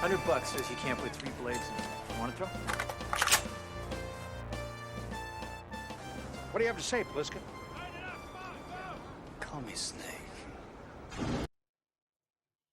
$100 says you can't put 3 blades in it. You want to throw? What do you have to say, Bliska? Call me Snake.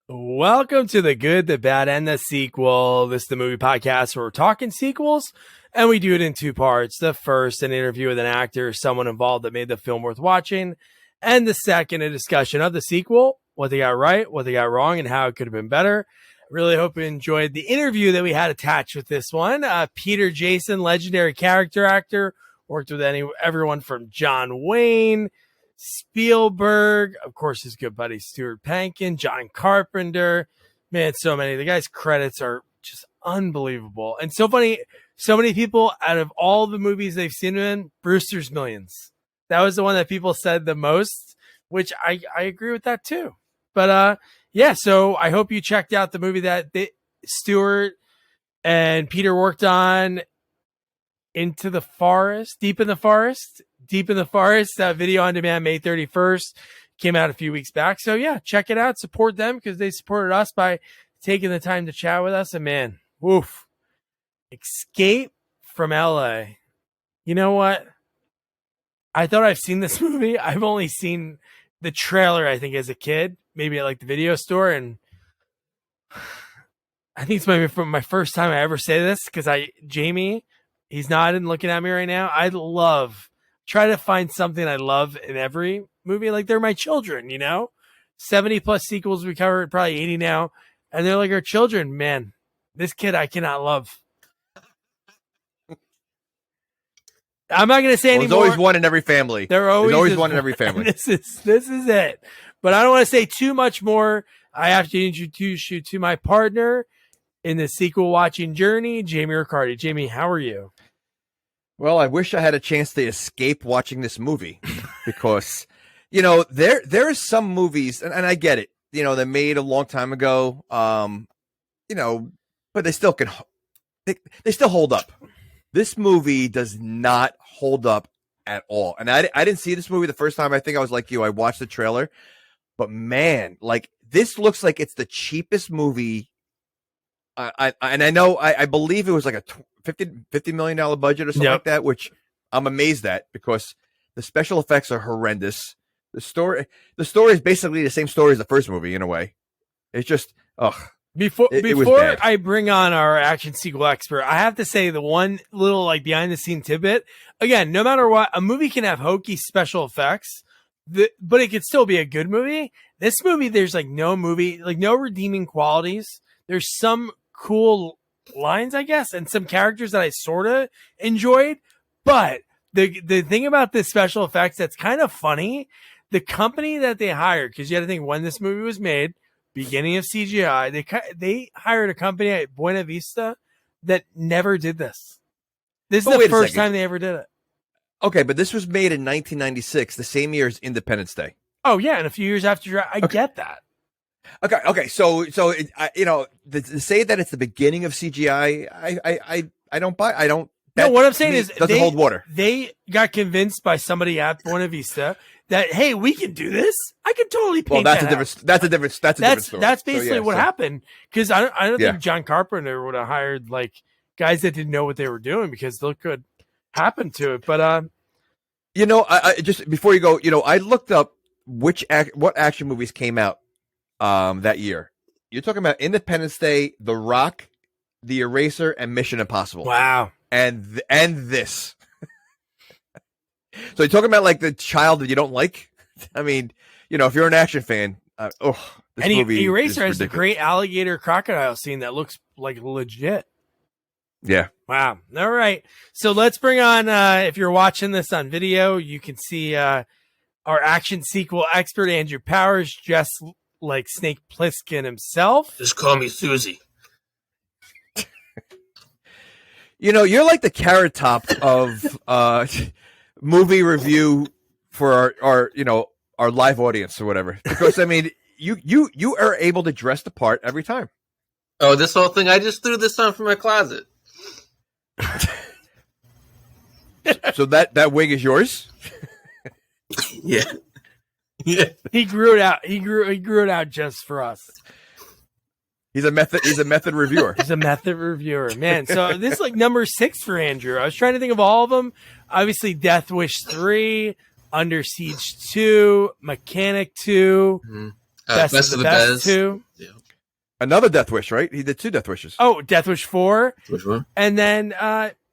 Welcome to The Good, the Bad, and the Sequel. This is the movie podcast where we're talking sequels, and we do it in 2 parts. The first, an interview with an actor, someone involved that made the film worth watching, and the second, a discussion of the sequel, what they got right, what they got wrong, and how it could have been better. Really hope you enjoyed the interview that we had attached with this one. Peter Jason, legendary character actor, worked with everyone from John Wayne, Spielberg, of course, his good buddy Stuart Pankin, John Carpenter. Man, so many. The guy's credits are just unbelievable. And so funny, so many people, out of all the movies they've seen him in, Brewster's Millions. That was the one that people said the most, which I agree with that too. But yeah, so I hope you checked out the movie that Stuart and Peter worked on, Deep in the Forest. Video on demand, May 31st. Came out a few weeks back. So yeah, check it out. Support them because they supported us by taking the time to chat with us. And man, woof. Escape from LA. You know what? I thought I've seen this movie. I've only seen the trailer, I think, as a kid, maybe at like the video store. And I think it's maybe from my first time I ever say this because Jamie, he's nodding, looking at me right now. Try to find something I love in every movie. Like they're my children, 70 plus sequels we covered, probably 80 now. And they're like our children, man. This kid I cannot love. I'm not going to say anymore. There's always one in every family. There's always one in every family. This is it. But I don't want to say too much more. I have to introduce you to my partner in the sequel watching journey, Jamie Riccardi. Jamie, how are you? Well, I wish I had a chance to escape watching this movie because, there are some movies, and I get it, they're made a long time ago, but they still they still hold up. This movie does not hold up at all. And I didn't see this movie the first time. I think I was like you. I watched the trailer, but man, like this looks like it's the cheapest movie. I believe it was like a $50 million budget or something like that, which I'm amazed at because the special effects are horrendous. The story is basically the same story as the first movie in a way. It's just, Before I bring on our action sequel expert, I have to say the one little like behind the scene tidbit. Again, no matter what, a movie can have hokey special effects, but it could still be a good movie. This movie, there's no redeeming qualities. There's some cool lines, I guess, and some characters that I sort of enjoyed. But the thing about this special effects that's kind of funny, the company that they hired, because you had to think when this movie was made, beginning of CGI, they hired a company at Buena Vista that never did this. This is the first time they ever did it. Okay, but this was made in 1996, the same year as Independence Day. Oh yeah, and a few years after, I get that. Okay. So to say that it's the beginning of CGI, I don't buy. I don't. No, what I'm saying is doesn't hold water. They got convinced by somebody at Buena Vista that, hey, we can do this. I can totally paint. Well, that's a different story. That's basically what happened. Because I don't think John Carpenter would have hired like guys that didn't know what they were doing because look could happen to it. But I just before you go, I looked up what action movies came out that year. You're talking about Independence Day, The Rock, The Eraser, and Mission Impossible. Wow. And this. So you're talking about like the child that you don't like? I mean, if you're an action fan, this movie Eraser has a great alligator crocodile scene that looks like legit. Yeah. Wow. All right. So let's bring on, if you're watching this on video, you can see our action sequel expert, Andrew Powers, just like Snake Plissken himself. Just call me Susie. You're like the Carrot Top of movie review for our live audience or whatever. Because I mean, you are able to dress the part every time. Oh, this whole thing! I just threw this on from my closet. So that wig is yours? Yeah. Yeah. He grew it out. He grew it out just for us. He's a method reviewer. He's a method reviewer, man. So this is like number 6 for Andrew. I was trying to think of all of them. Obviously, Death Wish 3, Under Siege 2, Mechanic 2, Best of the Best 2. Yeah. Another Death Wish, right? He did 2 Death Wishes. Oh, Death Wish 4. Which one? And then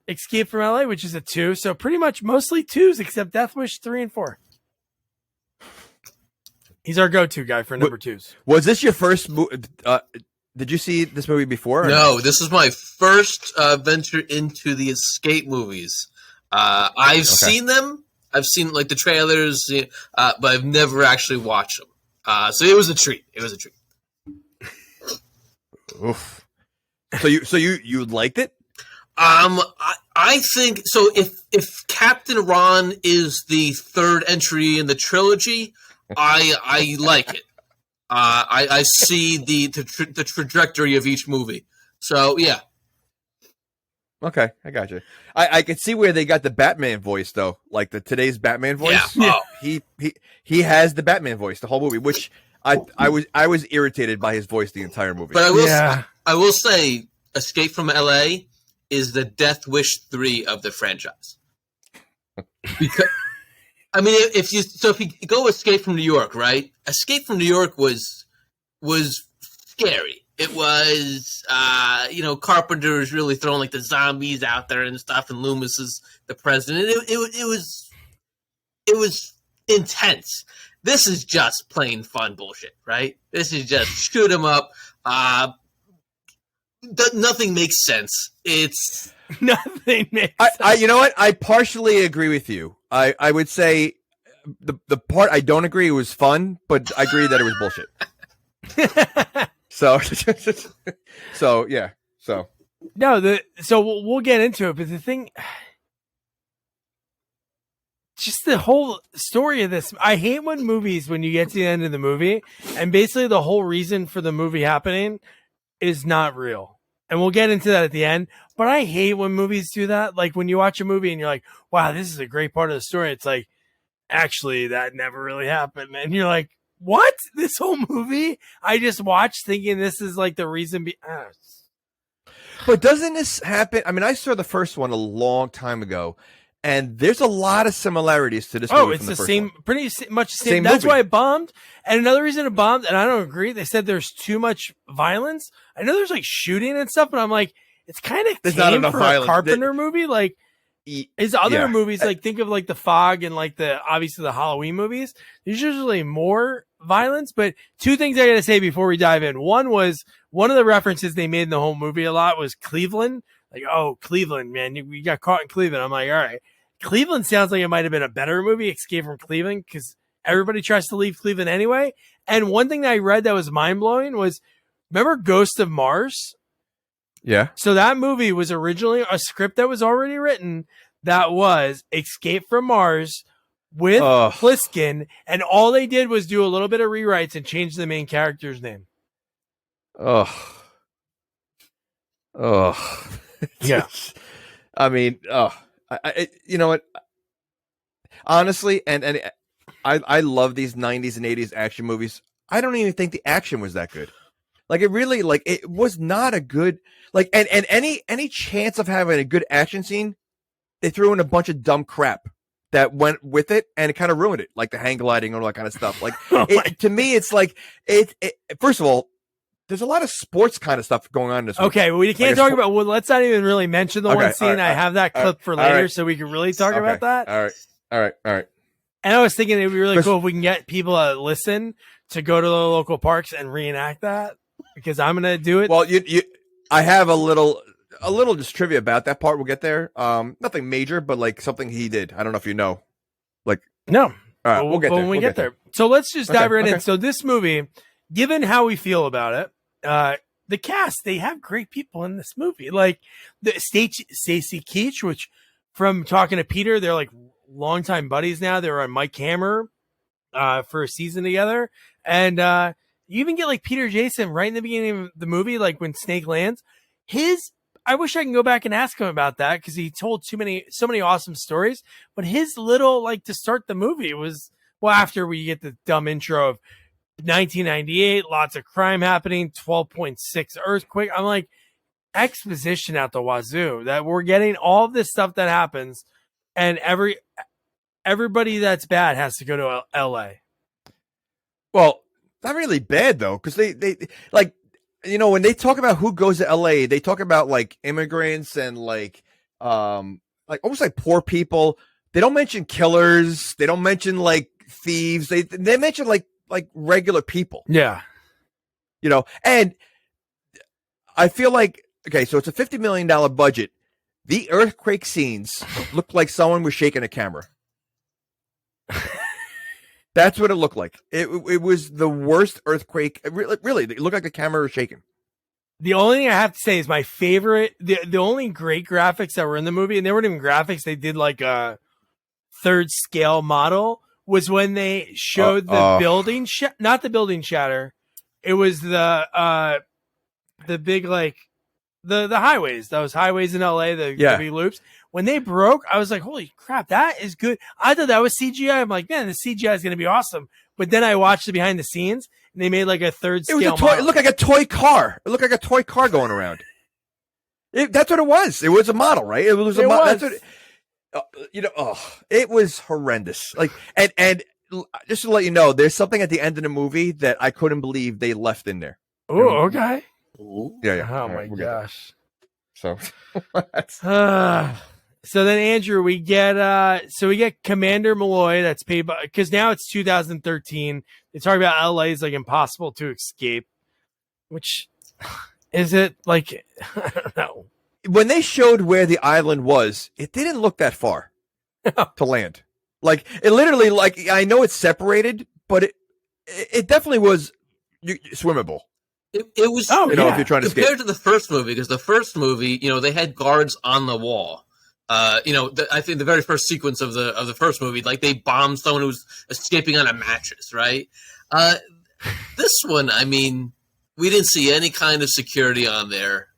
Escape from LA, which is a 2. So pretty much mostly 2s, except Death Wish 3 and 4. He's our go-to guy for number 2s. Was this your first did you see this movie before? No, this is my first venture into the escape movies. I've seen them. I've seen like the trailers, but I've never actually watched them. So it was a treat. It was a treat. Oof. So you liked it? I think so. If Captain Ron is the third entry in the trilogy, I like it. I see the trajectory of each movie. So yeah. Okay, I got you. I can see where they got the Batman voice though, like today's Batman voice. Yeah. He has the Batman voice the whole movie, which I was irritated by his voice the entire movie. But I will say, Escape from LA is the Death Wish 3 of the franchise. Because I mean, if you go Escape from New York, right? Escape from New York was scary. It was, Carpenter was really throwing like the zombies out there and stuff, and Loomis is the president. It was intense. This is just plain fun bullshit, right? This is just shoot 'em up. Nothing makes sense. It's nothing makes sense. You know what? I partially agree with you. I would say the part I don't agree was fun, but I agree that it was bullshit. So yeah. So no, so we'll get into it, but the thing, just the whole story of this, I hate when you get to the end of the movie and basically the whole reason for the movie happening is not real. And we'll get into that at the end, but I hate when movies do that. Like when you watch a movie and you're like, wow, this is a great part of the story. It's like, actually, that never really happened. And you're like, what? This whole movie I just watched thinking this is like the reason. But doesn't this happen? I mean, I saw the first one a long time ago, and there's a lot of similarities to this movie. Oh, it's the same, pretty much the same. That's why it bombed. And another reason it bombed, and I don't agree, they said there's too much violence. I know there's like shooting and stuff, but I'm like, it's kind of tame for a Carpenter movie. Like, his other movies, like think of like The Fog and like obviously the Halloween movies, there's usually more violence. But 2 things I gotta say before we dive in. One of the references they made in the whole movie a lot was Cleveland. Like, oh, Cleveland, man, we got caught in Cleveland. I'm like, all right, Cleveland sounds like it might have been a better movie, Escape from Cleveland, because everybody tries to leave Cleveland anyway. And one thing that I read that was mind blowing was, remember Ghost of Mars? Yeah. So that movie was originally a script that was already written that was Escape from Mars with Pliskin, and all they did was do a little bit of rewrites and change the main character's name. Yeah. I mean, I you know what? Honestly, and I love these 90s and 80s action movies. I don't even think the action was that good. Like it really, like it was not a good, like, and any chance of having a good action scene, they threw in a bunch of dumb crap that went with it, and it kind of ruined it, like the hang gliding and all that kind of stuff. Like to me, it's like it. First of all, there's a lot of sports kind of stuff going on in this movie. Okay, well, we can't talk about. Well, let's not even really mention the one scene. I have that clip for later, so we can really talk about that. All right. And I was thinking it'd be really cool if we can get people to listen to go to the local parks and reenact that, because I'm gonna do it. Well, I have a little just trivia about that part. We'll get there. Nothing major, but like something he did. I don't know if you know. Like no. All right, we'll get there. When we get there. So let's just dive right in. So this movie, given how we feel about it, the cast, they have great people in this movie. Like the Stacey Keach, which from talking to Peter, they're like longtime buddies now. They were on Mike Hammer for a season together. And you even get like Peter Jason right in the beginning of the movie, like when Snake lands. I wish I can go back and ask him about that, because he told so many awesome stories. But his little, like, to start the movie was, well, after we get the dumb intro of 1998, lots of crime happening, 12.6 earthquake. I'm like, exposition out the wazoo that we're getting all of this stuff that happens, and everybody that's bad has to go to LA. Well, not really bad though, because they like, you know, when they talk about who goes to LA, they talk about like immigrants and like almost like poor people. They don't mention killers. They don't mention like thieves. They mention like regular people. Yeah. You know, and I feel like, okay, so it's a $50 million budget. The earthquake scenes look like someone was shaking a camera. That's what it looked like. It was the worst earthquake. Really, it looked like the camera was shaking. The only thing I have to say is my favorite, the only great graphics that were in the movie, and they weren't even graphics, they did like a third scale model, was when they showed the building, not the building shatter. It was the big, like, the highways, those highways in LA, the big loops. When they broke, I was like, holy crap, that is good. I thought that was CGI. I'm like, man, the CGI is going to be awesome. But then I watched the behind the scenes, and they made like a third scale model. It looked like a toy car. It looked like a toy car going around. That's what it was. It was a model, right? It was a model. That's what, it was horrendous. Like, and just to let you know, there's something at the end of the movie that I couldn't believe they left in there. Oh, okay. Yeah. Oh my gosh. So, so then Andrew, we get Commander Malloy. That's paid by, because now it's 2013. They talk about LA is like impossible to escape, which is it like, I don't know. When they showed where the island was, it didn't look that far to land. Like, it literally, like, I know it's separated, but it definitely was swimmable. It was, if you're trying to escape. Compared to the first movie, because the first movie, they had guards on the wall. I think the very first sequence of the first movie, like they bombed someone who was escaping on a mattress, right? This one, I mean, we didn't see any kind of security on there.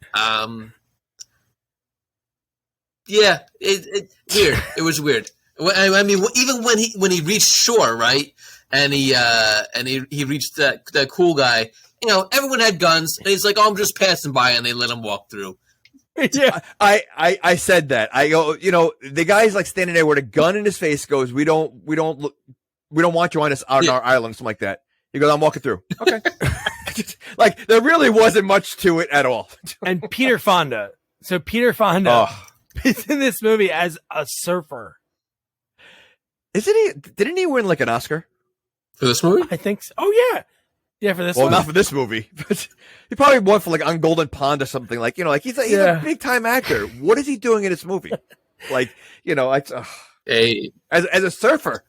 Weird. It was weird. I mean, even when he reached shore, right, and he reached that cool guy. Everyone had guns, and he's like, "Oh, I'm just passing by," and they let him walk through. Yeah, I said that. I go, the guy's like standing there with a gun in his face. Goes, we don't want you on our island, something like that. He goes, I'm walking through. Okay, like there really wasn't much to it at all. And Peter Fonda. So Peter Fonda is in this movie as a surfer. Isn't he? Didn't he win like an Oscar for this movie? I think so. Oh yeah. Yeah, for this one. Well, not for this movie. But he probably won for like on Golden Pond or something. Like, he's a big time actor. What is he doing in this movie? Like, as a surfer.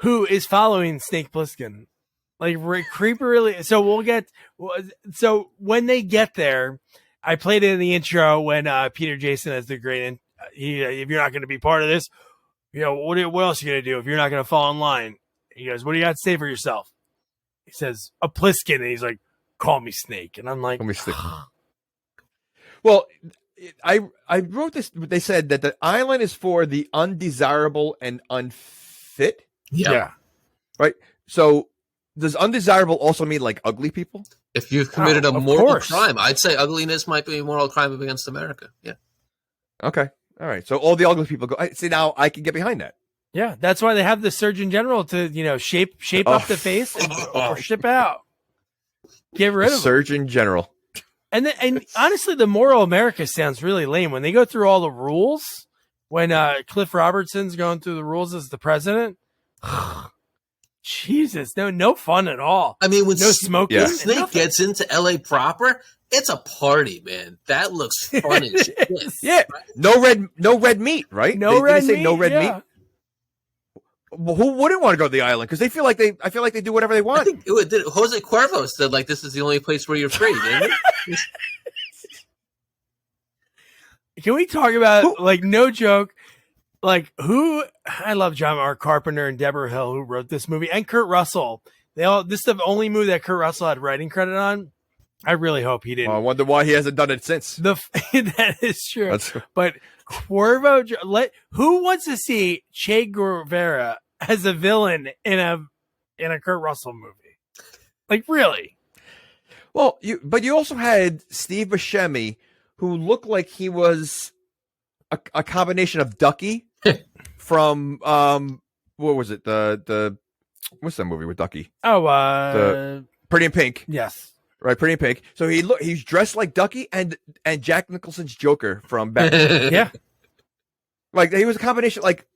Who is following Snake Plissken? Like, creeper really. So when they get there, I played it in the intro when Peter Jason has the great, if you're not going to be part of this, what else are you going to do if you're not going to fall in line? He goes, what do you got to say for yourself? He says, a Pliskin. And he's like, call me Snake. And I'm like, call me Snake. Well, I wrote this. They said that the island is for the undesirable and unfit. Yeah. Right. So does undesirable also mean like ugly people? If you've committed a mortal crime, I'd say ugliness might be a moral crime against America. Yeah. Okay. All right. So all the ugly people go. See, now I can get behind that. Yeah, that's why they have the Surgeon General to, shape up the face or ship out. Get rid of them. Surgeon General. And honestly, the moral America sounds really lame. When they go through all the rules, when Cliff Robertson's going through the rules as the president, Jesus, no fun at all. I mean, when no smoking. Yeah. Snake gets into LA proper, it's a party, man. That looks fun as shit. Yeah, no red meat, right? No red meat. Well, who wouldn't want to go to the island? Because I feel like they do whatever they want. I think Jose Cuervo said like this is the only place where you're free, didn't it? Can we talk about like no joke? Like who? I love John R. Carpenter and Deborah Hill who wrote this movie, and Kurt Russell. This is the only movie that Kurt Russell had writing credit on. I really hope he didn't. I wonder why he hasn't done it since. That is true. But Cuervo, who wants to see Che Guevara as a villain in a Kurt Russell movie. Like, really? Well, but you also had Steve Buscemi, who looked like he was a combination of Ducky from what was it? The what's that movie with Ducky? Oh, Pretty in Pink. yes. Right, Pretty in Pink. So he's dressed like Ducky and Jack Nicholson's Joker from Batman. Yeah. Like he was a combination like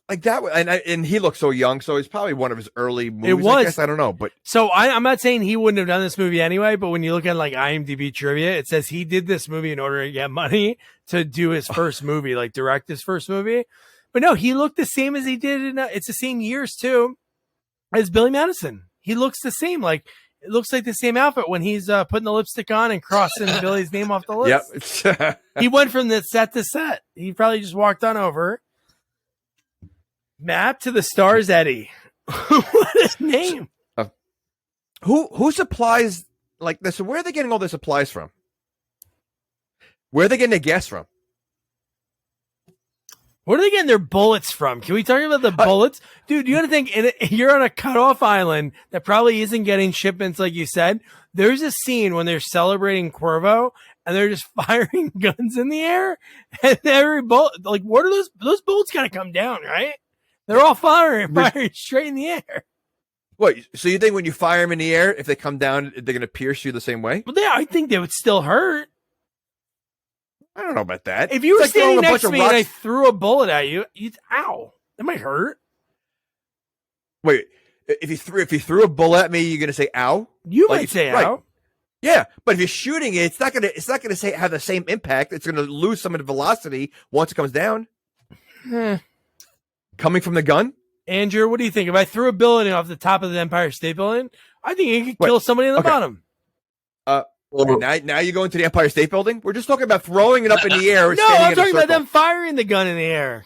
that, and he looked so young. So it's probably one of his early movies. It was. I guess. I don't know, but So I'm not saying he wouldn't have done this movie anyway, but when you look at like IMDb trivia, it says he did this movie in order to get money to do his first movie, like direct his first movie. But no, he looked the same as he did in it's the same years too as Billy Madison. He looks the same. Like it looks like the same outfit when he's putting the lipstick on and crossing Billy's name off the list. Yep. He went from the set to set. He probably just walked on over. Map to the stars, Eddie. What is his name? Who supplies like this? So where are they getting all their supplies from? Where are they getting their gas from? Where are they getting their bullets from? Can we talk about the bullets? Dude, you got to think you're on a cutoff island that probably isn't getting shipments like you said. There's a scene when they're celebrating Cuervo and they're just firing guns in the air. And every bullet, like, what are those bullets got to come down, right? They're all firing straight in the air. What? So you think when you fire them in the air, if they come down, they're going to pierce you the same way? But I think they would still hurt. I don't know about that. If you were It's like throwing standing a next bunch to of me and I rocks- threw a bullet at you, ow, that might hurt. Wait, if you threw a bullet at me, you're gonna say "ow"? You Like, might say right. ow. Yeah, but if you're shooting it, it's not gonna say have the same impact. It's gonna lose some of the velocity once it comes down. Coming from the gun. Andrew, what do you think? If I threw a building off the top of the Empire State Building, I think it could kill somebody in the bottom. Now you go into the Empire State Building. We're just talking about throwing it up in the air. Or No, standing I'm in a talking about circle. them firing the gun in the air.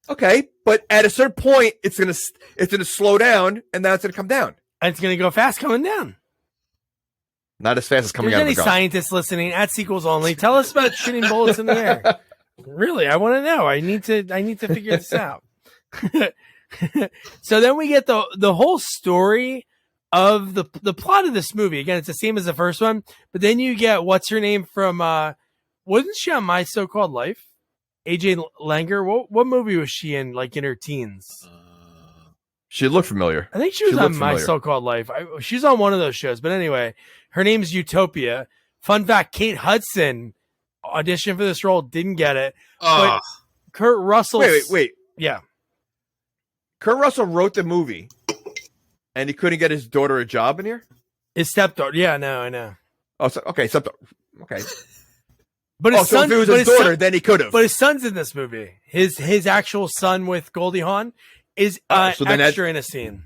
Okay, but at a certain point, it's gonna slow down, and then it's gonna come down. And it's going to go fast coming down. Not as fast as If coming there's out of any the gun. scientists listening at Sequels Only, tell us about shooting bullets in the air. Really, I want to know. I need to figure this out. So then we get the whole story of the plot of this movie. Again, it's the same as the first one, but then you get what's her name from wasn't she on My So-Called Life? AJ Langer. What movie was she in, like in her teens? She looked familiar. I think she was on looked My familiar. So-Called Life. She's on one of those shows. But anyway, her name's Utopia. Fun fact, Kate Hudson auditioned for this role, didn't get it. But Kurt Russell... Wait. Yeah. Kurt Russell wrote the movie, and he couldn't get his daughter a job in here? His stepdaughter. Yeah, no, I know. Oh, so, okay. Okay. But his So son, if it was but his his daughter, son- then he could have. but his son's in this movie. His actual son with Goldie Hawn is so then extra in a scene.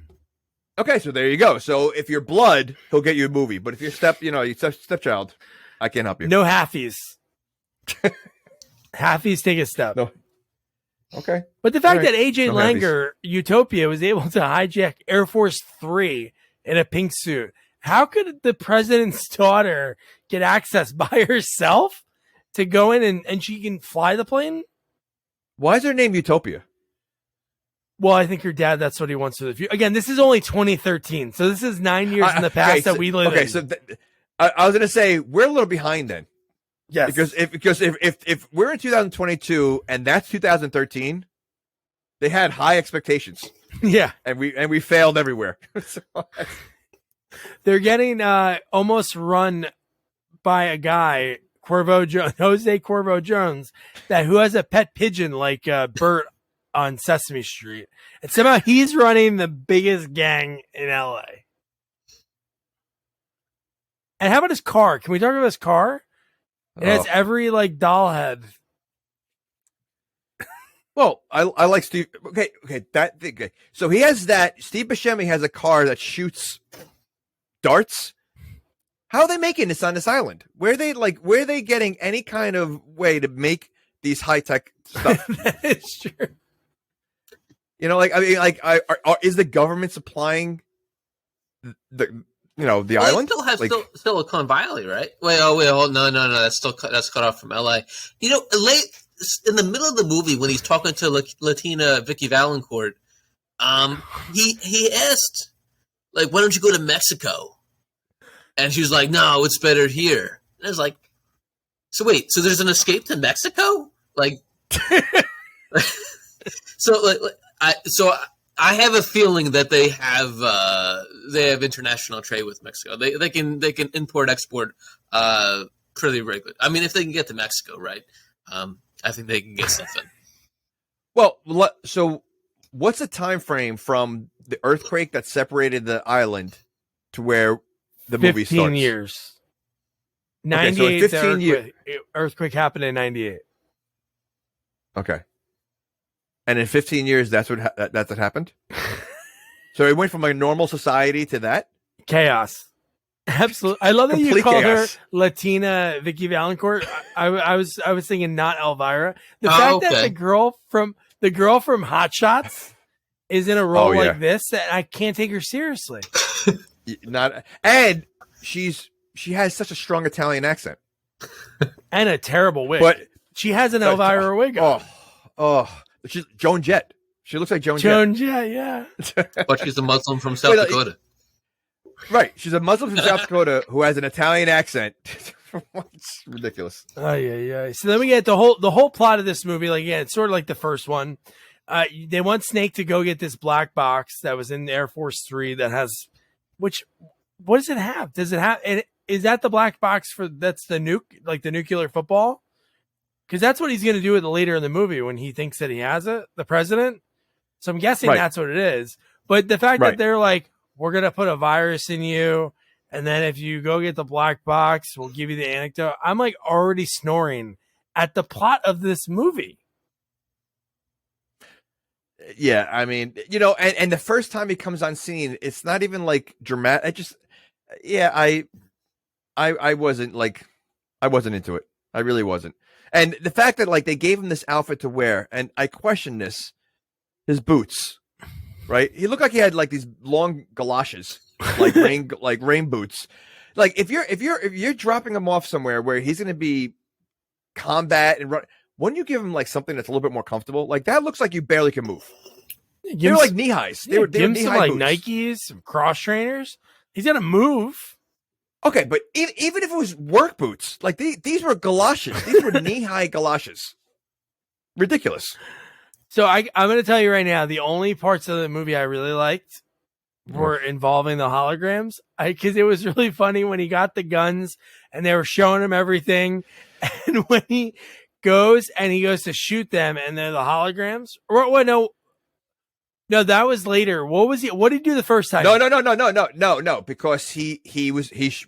Okay, so there you go. So if you're blood, he'll get you a movie. But if you're stepchild, I can't help you. No halfies. Halfies take a step. No. Okay. But the fact All right. that AJ No Langer, Utopia, was able to hijack Air Force 3 in a pink suit, how could the president's daughter get access by herself to go in and she can fly the plane? Why is her name Utopia? Well, I think your dad, that's what he wants for the future. Again, this is only 2013. So this is 9 years in the past that we live in. Okay, so I was going to say, we're a little behind then. Yes. Because if we're in 2022 and that's 2013, they had high expectations. Yeah. And we failed everywhere. So, They're getting almost run by a guy, Jose Cuervo Jones, who has a pet pigeon like Bert on Sesame Street. And somehow he's running the biggest gang in LA. And how about his car? Can we talk about his car? It has every like doll head. Well, I like Steve. Okay. Okay. So he has that. Steve Buscemi has a car that shoots darts. How are they making this on this island? Where are they getting any kind of way to make these high tech stuff? That is true. You know, is the government supplying the island? They still have Like- Silicon Valley, right? No, that's cut off from LA. You know, late in the middle of the movie when he's talking to Latina Vicky Valancourt, He asked, like, why don't you go to Mexico? And she was like, no, it's better here. And I was like, so wait, so there's an escape to Mexico? Like, I have a feeling that they have international trade with Mexico. They can import export pretty regularly. I mean, if they can get to Mexico, right? I think they can get something. Well, so what's the time frame from the earthquake that separated the island to where the movie starts? 15 years. Okay, 98. so 15 years. Earthquake happened in 98. Okay. And in 15 years, that's what happened? So it went from a normal society to that? Chaos. Absolutely. I love that you Complete called chaos. her Latina Vicky Valancourt. I was thinking not Elvira. The Oh, fact that okay. the girl from Hot Shots is in a role Oh, yeah. like this, that I can't take her seriously. And she has such a strong Italian accent. And a terrible wig. But she has an Elvira wig on. She's Joan Jett. She looks like Joan Joan Jett, yeah. But she's a Muslim from South Dakota. Right. She's a Muslim from South Dakota who has an Italian accent. It's ridiculous. Oh, yeah. So then we get the whole plot of this movie. Like, yeah, it's sort of like the first one. They want Snake to go get this black box that was in Air Force 3 that has, what does it have? Does it have, is that the black box that's the nuclear football? Because that's what he's going to do with it later in the movie when he thinks that he has it, the president. So I'm guessing that's what it is. But the fact that they're like, we're going to put a virus in you, and then if you go get the black box, we'll give you the antidote. I'm like already snoring at the plot of this movie. Yeah, I mean, and the first time he comes on scene, it's not even like dramatic. I wasn't into it. I really wasn't. And the fact that like they gave him this outfit to wear, and I question this, his boots, right? He looked like he had like these long galoshes, like rain boots. Like if you're dropping him off somewhere where he's going to be combat and run, wouldn't you give him like something that's a little bit more comfortable? Like that looks like you barely can move. They were like knee highs. They were give him some like boots. Nikes, some cross trainers. He's gonna move. Okay, but even if it was work boots, like these were galoshes. These were knee-high galoshes. Ridiculous. So I'm going to tell you right now, the only parts of the movie I really liked were involving the holograms. Because it was really funny when he got the guns and they were showing him everything. And when he goes to shoot them and they're the holograms. No, that was later. What was he? What did he do the first time? No. Because he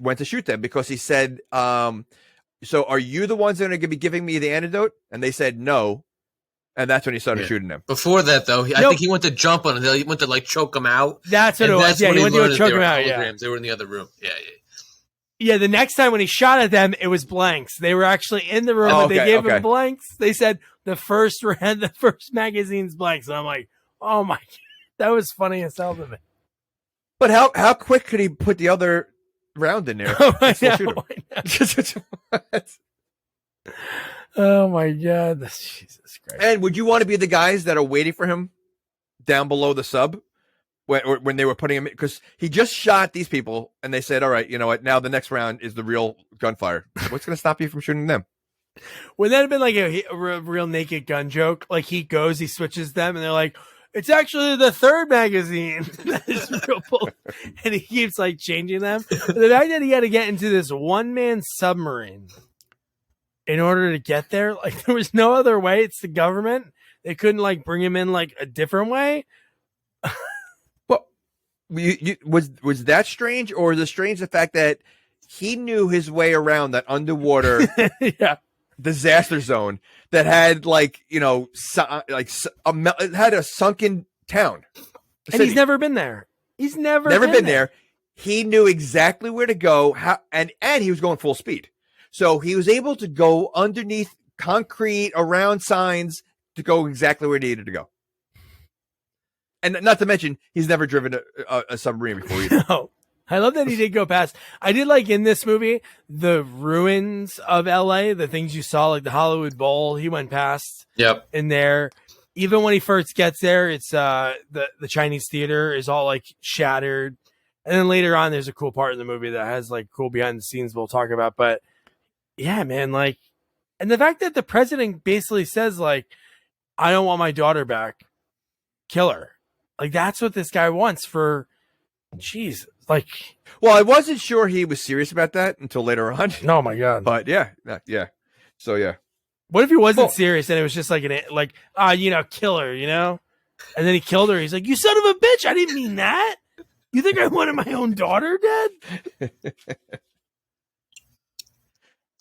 went to shoot them because he said, so are you the ones that are going to be giving me the antidote? And they said no. And that's when he started shooting them. Before that, though, I think he went to jump on it. He went to like choke them out. That's what it was. Yeah, he went to choke them out. Yeah, they were in the other room. Yeah. The next time when he shot at them, it was blanks. They were actually in the room, and they gave him blanks. They said the first magazine's blanks, and I'm like, oh my, that was funny as hell to me. But how quick could he put the other round in there? Oh my God. Jesus Christ. And would you want to be the guys that are waiting for him down below the sub when they were putting him in? Because he just shot these people and they said, all right, you know what? Now the next round is the real gunfire. What's going to stop you from shooting them? Would that have been like a real Naked Gun joke? Like he switches them and they're like, it's actually the third magazine. That is real bull. And he keeps like changing them. But the fact that he had to get into this one-man submarine in order to get there, like there was no other way. It's the government. They couldn't like bring him in like a different way. Well, was that strange, or is it strange the fact that he knew his way around that underwater disaster zone that had like it had a sunken town, and he's never been there. He's never been there. He knew exactly where to go, and he was going full speed. So he was able to go underneath concrete around signs to go exactly where he needed to go. And not to mention, he's never driven a submarine before either. No. I love that he did go past. I did like in this movie, the ruins of LA, the things you saw, like the Hollywood Bowl, he went past in there. even when he first gets there, it's the Chinese theater is all like shattered. And then later on, there's a cool part in the movie that has like cool behind the scenes we'll talk about. But yeah, man, like, and the fact that the president basically says like, I don't want my daughter back, kill her. Like, that's what this guy wants for, jeez. Like, well, I wasn't sure he was serious about that until later on. Oh my God. But yeah. So yeah. What if he wasn't serious and it was just like kill her, And then he killed her. He's like, you son of a bitch. I didn't mean that. You think I wanted my own daughter dead?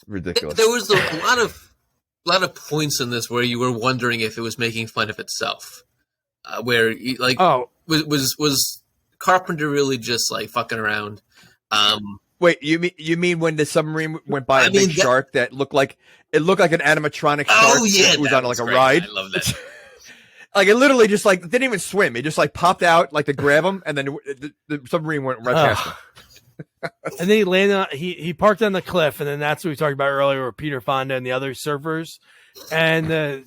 Ridiculous. There was a lot of points in this where you were wondering if it was making fun of itself. Was Carpenter really just like fucking around? Wait, you mean when the submarine went by a big shark that looked like an animatronic shark that was on like a ride? I love that. Like it literally just like didn't even swim. It just like popped out like to grab him, and then the submarine went right past him. And then he landed. He parked on the cliff, and then that's what we talked about earlier with Peter Fonda and the other surfers. And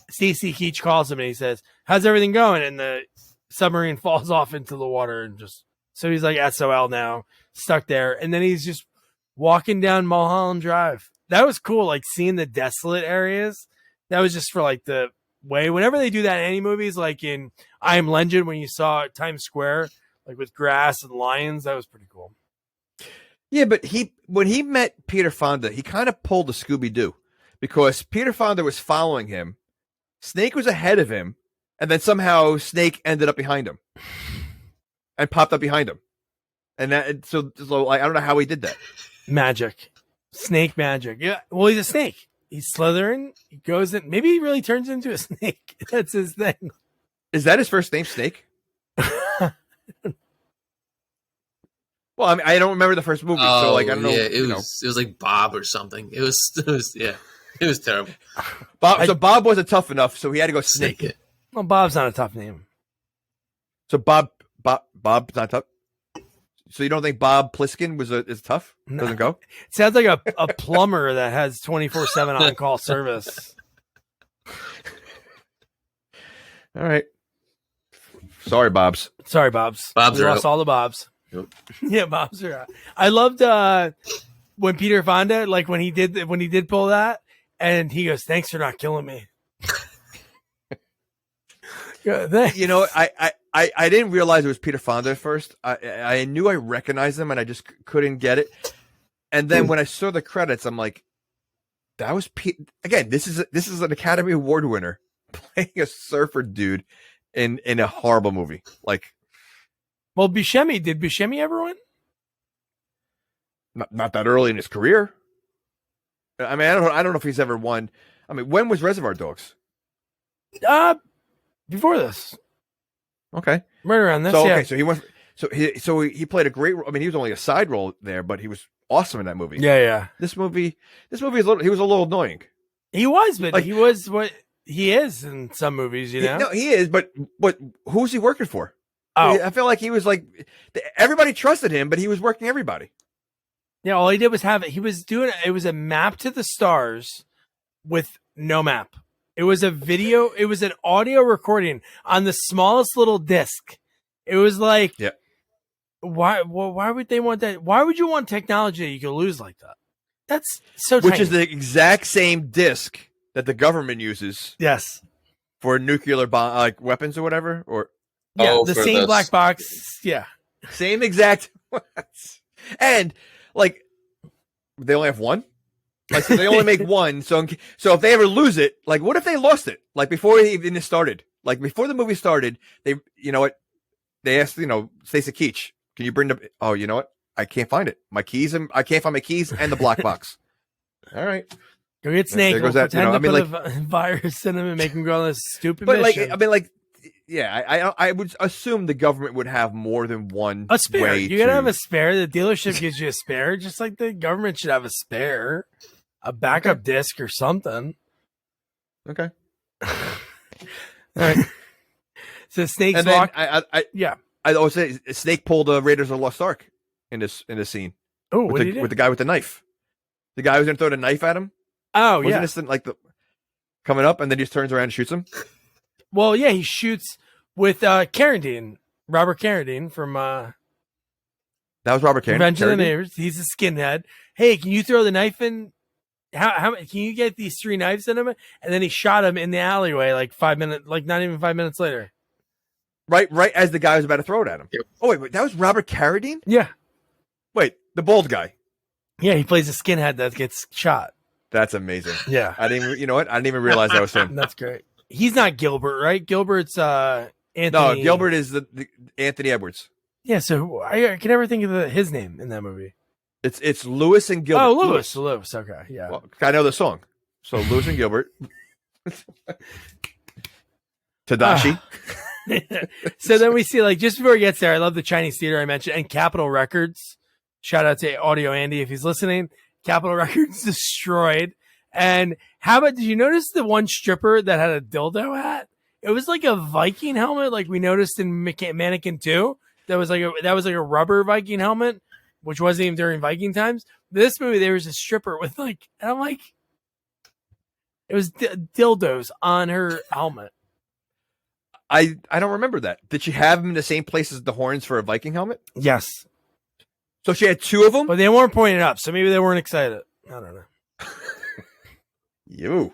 Stacy Keach calls him and he says, "How's everything going?" And the submarine falls off into the water, and so he's like SOL now, stuck there. And then he's just walking down Mulholland Drive. That was cool, like seeing the desolate areas. That was just for like the way. Whenever they do that in any movies, like in I Am Legend, when you saw Times Square, like with grass and lions, that was pretty cool. Yeah, but when he met Peter Fonda, he kind of pulled a Scooby-Doo because Peter Fonda was following him. Snake was ahead of him, and then somehow Snake ended up behind him and popped up behind him. And so I don't know how he did that. Magic. Snake magic. Yeah. Well, he's a snake. He's slithering. He goes in. Maybe he really turns into a snake. That's his thing. Is that his first name, Snake? Well, I mean, I don't remember the first movie, so like I don't know. Yeah, it was like Bob or something. It was terrible. So Bob wasn't tough enough, so he had to go Snake. Well, Bob's not a tough name. So Bob's not tough. So you don't think Bob Pliskin is tough? No. Doesn't go? It sounds like a plumber that has 24/7 on-call service. All right. Sorry, Bobs. We lost all the Bobs. Yep. Yeah, Bobs are out. I loved when Peter Fonda, like when he did pull that, and he goes, "Thanks for not killing me." You know, I didn't realize it was Peter Fonda at first. I knew I recognized him, and I just couldn't get it. And then when I saw the credits, I'm like, "That was again." This is an Academy Award winner playing a surfer dude in a horrible movie. Like, well, Buscemi, did Buscemi ever win? Not that early in his career. I mean, I don't know if he's ever won. I mean, when was Reservoir Dogs? Before this. Okay. Right around this. So yeah. okay, so he went. So he played a great role. I mean, he was only a side role there, but he was awesome in that movie. Yeah. This movie he was a little annoying. He was, but like, he was what he is in some movies, you know. No, he is, but who's he working for? Oh, I feel like he was like everybody trusted him, but he was working everybody. Yeah, all he did was it was a map to the stars with no map. It was a video, it was an audio recording on the smallest little disc. It was like, yeah. Why would they want that? Why would you want technology that you could lose like that? That's so Which tiny. is the exact same disc that the government uses. Yes. For nuclear bomb, like weapons or whatever, or the same black box. Yeah. Same exact ones. And like they only have one. Like so they only make one. So if they ever lose it, like what if they lost it? Like before it even started, like before the movie started, they they asked Stacy Keach, can you bring the? Oh, you know what? I can't find it. I can't find my keys and the black box. All right. Go get Snake. Goes that, pretend to put a virus in him and make him go on this stupid mission. I would assume the government would have more than one. A spare. You gotta have a spare. The dealership gives you a spare, just like the government should have a spare, a backup disc or something. Okay. All right. So Snake's and walk. I always say Snake pulled Raiders of the Lost Ark in this scene. Oh, what did he do? With the guy with the knife. The guy who's gonna throw the knife at him. Oh, Wasn't this like the coming up and then he just turns around and shoots him? Well, yeah, he shoots with Carradine, Robert Carradine from That was Robert Carradine. Revenge of the Neighbors. He's a skinhead. Hey, can you throw the knife in? How can you get these 3 knives in him? And then he shot him in the alleyway like 5 minutes, like not even 5 minutes later. Right as the guy was about to throw it at him. Yep. Oh, wait, that was Robert Carradine? Yeah. Wait, the bald guy. Yeah, he plays a skinhead that gets shot. That's amazing. Yeah. I didn't even, you know what? I didn't even realize that was him. That's great. He's not Gilbert, right? Gilbert's Anthony. No, Gilbert is the Anthony Edwards. Yeah, so I can never think of his name in that movie. It's Lewis and Gilbert. Oh, Lewis. Okay, yeah. Well, I know the song. So Lewis and Gilbert. Tadashi. So then we see, like, just before he gets there, I love the Chinese theater I mentioned, and Capitol Records. Shout out to Audio Andy if he's listening. Capitol Records destroyed. And how about, did you notice the one stripper that had a dildo hat? It was like a Viking helmet, like we noticed in Mannequin 2. That was like a rubber Viking helmet, which wasn't even during Viking times. This movie, there was a stripper with like, and I'm like, it was dildos on her helmet. I don't remember that. Did she have him in the same place as the horns for a Viking helmet? Yes. So she had 2 of them? But they weren't pointing up, so maybe they weren't excited. I don't know. You.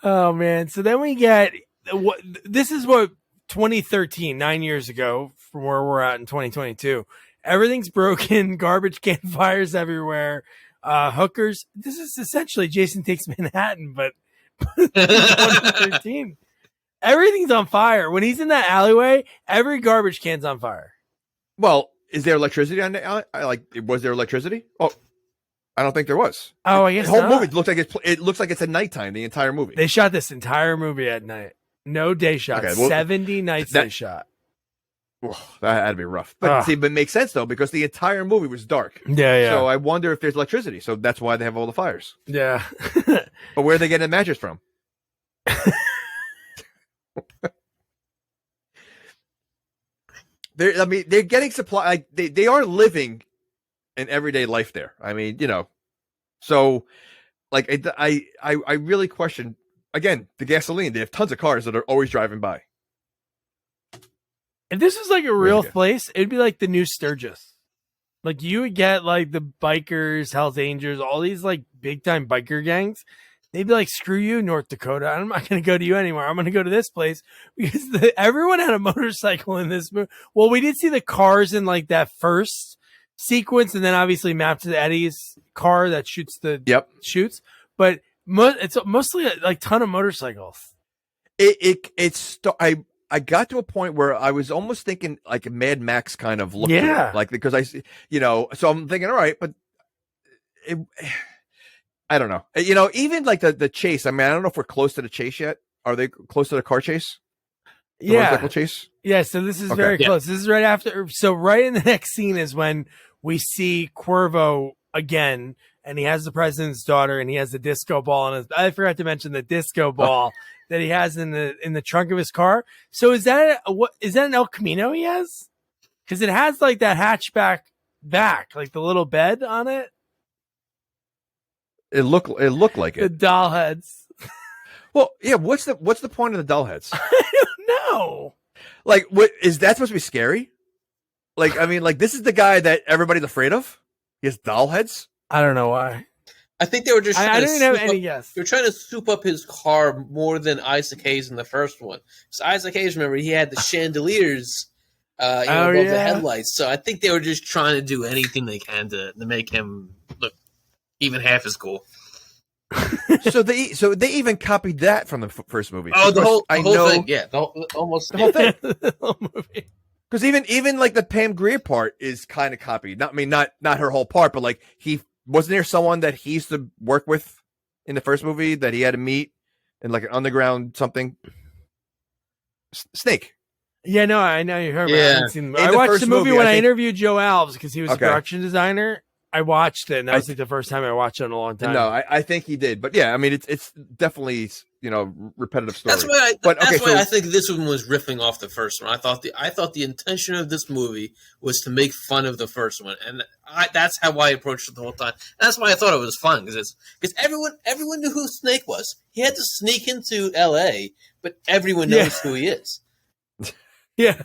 Oh, man. So then we get, this is what 2013, 9 years ago, from where we're at in 2022. Everything's broken, garbage can fires everywhere, hookers. This is essentially Jason Takes Manhattan, but 2013. Everything's on fire. When he's in that alleyway, every garbage can's on fire. Well, is there electricity on the was there electricity? Oh, I don't think there was. Oh, I guess the whole not. movie looks like it's at nighttime, the entire movie. They shot this entire movie at night. No day shots. Okay, well, 70 nights they shot. Oh, that had to be rough. But see, it makes sense though, because the entire movie was dark. Yeah. So I wonder if there's electricity. So that's why they have all the fires. Yeah. But where are they getting the mattress from? They're getting supply. Like they are living an everyday life there. I mean, so like I really question again the gasoline. They have tons of cars that are always driving by. If this was like a real place, it'd be like the new Sturgis. Like you would get like the bikers, Hells Angels, all these like big time biker gangs. They'd be like, screw you, North Dakota. I'm not going to go to you anymore. I'm going to go to this place because everyone had a motorcycle in this movie. Well, we did see the cars in like that first sequence, and then obviously mapped to Eddie's car that shoots shoots. But it's mostly like ton of motorcycles. I got to a point where I was almost thinking like a Mad Max kind of look. Yeah. Like, because so I'm thinking, all right, but I don't know. Even like the chase. I mean, I don't know if we're close to the chase yet. Are they close to the car chase? The motorcycle chase? Yeah. So this is very close. This is right after. So right in the next scene is when we see Cuervo again, and he has the president's daughter, and he has the disco ball on his. I forgot to mention the disco ball that he has in the trunk of his car. So is that an El Camino he has? Because it has like that hatchback back, like the little bed on it. It looked like it. The doll heads. Well, yeah. What's the point of the doll heads? I don't know. Like, what is that supposed to be scary? Like, I mean, like this is the guy that everybody's afraid of. He has doll heads. I don't know why. I think they were just. I didn't have any guess. They were trying to soup up his car more than Isaac Hayes in the first one. So Isaac Hayes, remember, he had the chandeliers above the headlights. So I think they were just trying to do anything they can to make him look even half as cool. so they even copied that from the first movie. Oh, the whole thing, yeah, almost the whole thing. The whole movie. Because even like the Pam Grier part is kind of copied. Not her whole part, but like wasn't there someone that he used to work with in the first movie that he had to meet in like an underground something? Snake. Yeah, no, I know you heard me. Yeah. I watched the movie when I interviewed Joe Alves because he was a production designer. I watched it, and that was like the first time I watched it in a long time. No, I think he did, but yeah, I mean, it's definitely repetitive story. That's why I think this one was riffing off the first one. I thought the intention of this movie was to make fun of the first one, and that's how I approached it the whole time. And that's why I thought it was fun because everyone knew who Snake was. He had to sneak into L.A., but everyone knows who he is. Yeah.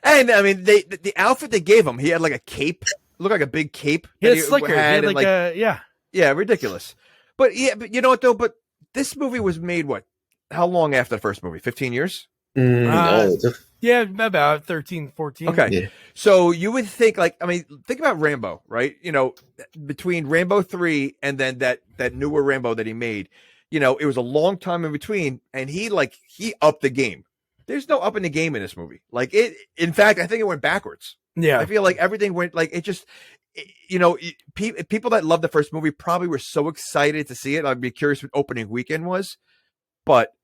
And I mean, the outfit they gave him, he had like a cape, looked like a big cape. He had slickers. He had like a yeah, ridiculous. But but you know what though? But this movie was made how long after the first movie? 15 years? Yeah, about 13, 14. Okay, yeah. So you would think think about Rambo, right? Between Rambo 3 and then that newer Rambo that he made, it was a long time in between, and he upped the game. There's no up in the game in this movie. In fact, I think it went backwards. Yeah. I feel like everything went people that love the first movie probably were so excited to see it. I'd be curious what opening weekend was, but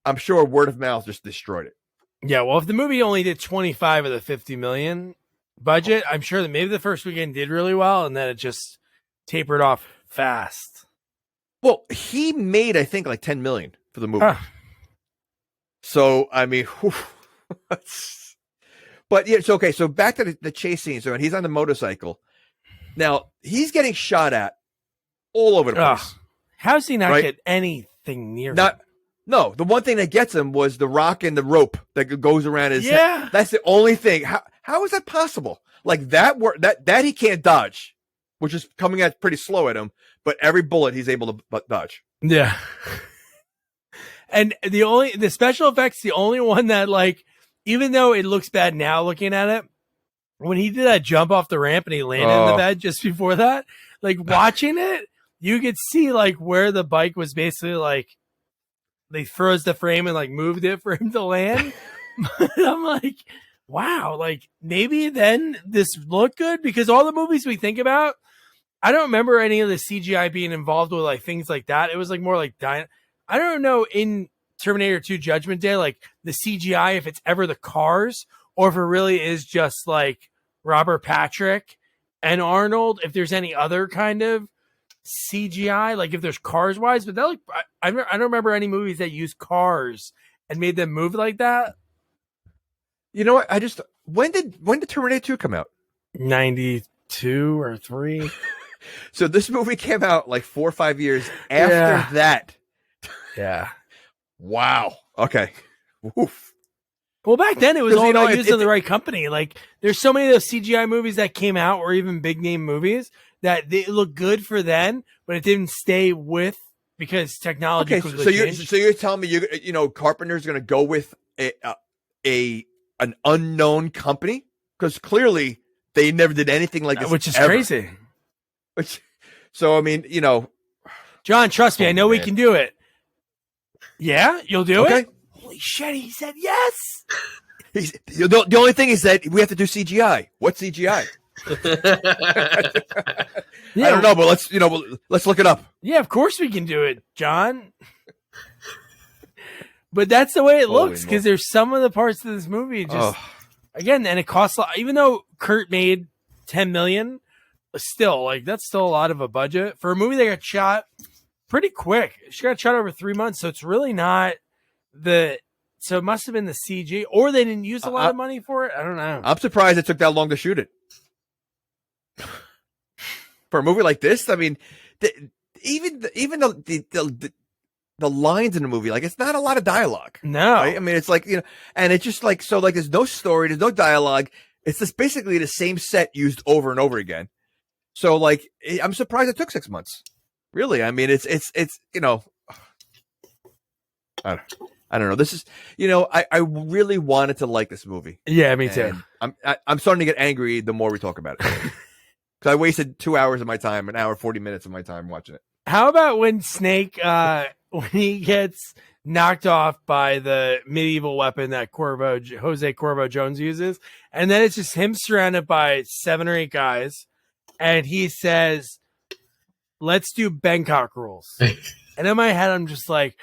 I'm sure word of mouth just destroyed it. Yeah. Well, if the movie only did 25 of the 50 million budget, I'm sure that maybe the first weekend did really well, and then it just tapered off fast. Well, he made, I think, like 10 million for the movie. Huh. So, I mean, but yeah, it's okay. So back to the chase scene. So he's on the motorcycle. Now he's getting shot at all over the place. How's he not get anything near him? No, the one thing that gets him was the rock and the rope that goes around his head. That's the only thing. How is that possible? Like that he can't dodge, which is coming at pretty slow at him, but every bullet he's able to dodge. Yeah. And the special effects, the only one that even though it looks bad now looking at it, when he did that jump off the ramp and he landed in the bed just before that, watching it, you could see where the bike was basically they froze the frame and moved it for him to land. I'm like, wow, maybe then this looked good, because all the movies we think about, I don't remember any of the CGI being involved with things like that. It was more I don't know in Terminator 2 Judgment Day, the CGI, if it's ever the cars or if it really is just Robert Patrick and Arnold, if there's any other kind of CGI, if there's cars wise, but I don't remember any movies that use cars and made them move like that. You know what? When did Terminator 2 come out? 92 or 3. So this movie came out 4 or 5 years after that. Yeah. Wow. Okay. Oof. Well, back then it was all about using the right company. There's so many of those CGI movies that came out, or even big name movies, that they look good for then, but it didn't stay with because technology. Okay, so you're telling me Carpenter's going to go with an unknown company, because clearly they never did anything like this, which is crazy. So I mean, John, trust me, I know we can do it. Yeah, you'll do it? Holy shit, he said yes. The only thing is that we have to do CGI. What's CGI? I don't know, but let's look it up. Yeah, of course we can do it, John. But that's the way it looks, because there's some of the parts of this movie again, and it costs a lot. Even though Kurt made 10 million, still that's still a lot of a budget for a movie that got shot pretty quick. She got shot over 3 months, so it's really not so it must have been the CG, or they didn't use a lot of money for it. I don't know. I'm surprised it took that long to shoot it. For a movie like this, I mean, even the lines in the movie, it's not a lot of dialogue. No. Right? I mean, it's and it's just there's no story, there's no dialogue. It's just basically the same set used over and over again. So I'm surprised it took 6 months. Really, I mean, it's I don't know. This is I really wanted to like this movie. Yeah, me too. I'm starting to get angry the more we talk about it, because I wasted 2 hours of my time, an hour 40 minutes of my time watching it. How about when Snake when he gets knocked off by the medieval weapon that Jose Cuervo Jones uses, and then it's just him surrounded by 7 or 8 guys, and he says, "Let's do Bangkok rules." And in my head, I'm just like,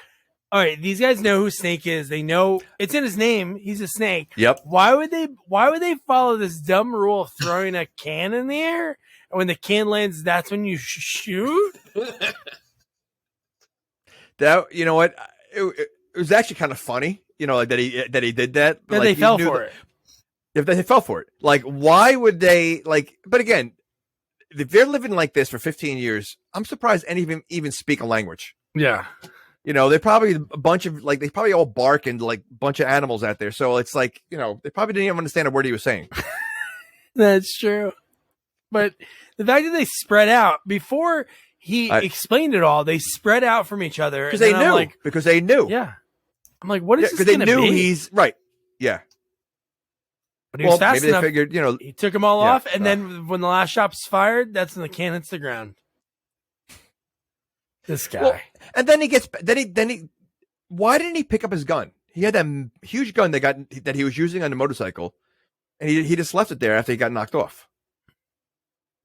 all right, these guys know who Snake is. They know it's in his name. He's a snake. Yep. Why would they follow this dumb rule of throwing a can in the air and when the can lands, that's when you shoot. That, you know what? It was actually kind of funny, you know, like that he did that. That like, they fell for it. If they fell for it, like, why would they like? But again, if they're living like this for 15 years, I'm surprised any of them even speak a language. Yeah. You know, they're probably a bunch of like they probably all bark and like a bunch of animals out there. So it's like, you know, they probably didn't even understand a word he was saying. That's true. But the fact that they spread out before he explained it all, they spread out from each other because they knew. Because they knew. Yeah. I'm like, what is this? Because they knew he's right. Yeah. But he was fast maybe enough. They figured, you know, he took them all off, and then when the last shot's fired, that's when the can hits the ground. This guy. Well, and then he gets. Then he. Why didn't he pick up his gun? He had that huge gun that he was using on the motorcycle, and he just left it there after he got knocked off.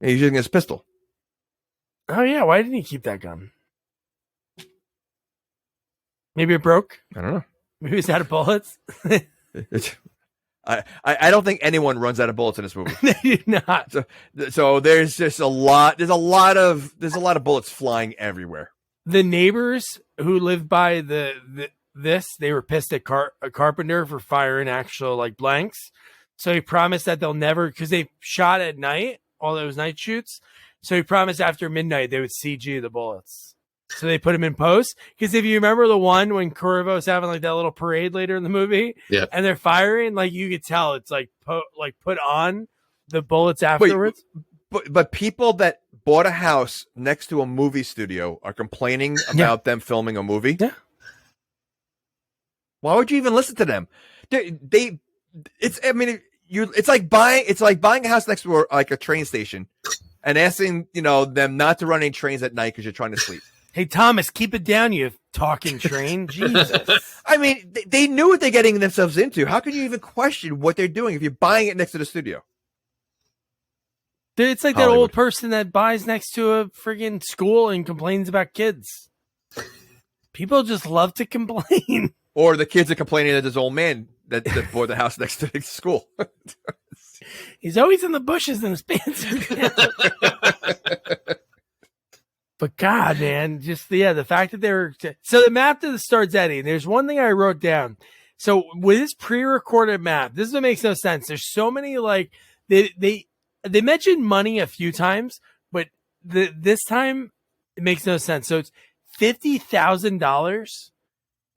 And he's using his pistol. Oh yeah, why didn't he keep that gun? Maybe it broke. I don't know. Maybe it's out of bullets. I don't think anyone runs out of bullets in this movie. They do not. So there's just a lot. There's a lot of bullets flying everywhere. The neighbors who lived by this, they were pissed at Carpenter for firing actual like blanks. So he promised that they'll never, because they shot at night, all those night shoots. So he promised after midnight they would CG the bullets. So they put him in post. Because if you remember the one when Cuervo's having like that little parade later in the movie, yeah, and they're firing, like you could tell it's like put on the bullets afterwards. But people that bought a house next to a movie studio are complaining about them filming a movie. Yeah. Why would you even listen to them? It's like buying a house next to like a train station and asking, you know, them not to run any trains at night because you're trying to sleep. Hey, Thomas, keep it down, you talking train. Jesus. I mean, they knew what they're getting themselves into. How can you even question what they're doing if you're buying it next to the studio? Dude, it's like Hollywood. that old person that buys next to a friggin' school and complains about kids. People just love to complain. Or the kids are complaining that there's old man that bought the house next to the school. He's always in the bushes and his pants are down. But God, man, just the fact that they were so the map to the starts Eddie. There's one thing I wrote down. So with this pre-recorded map, this is what makes no sense. There's so many like they mentioned money a few times, but this time it makes no sense. So it's $50,000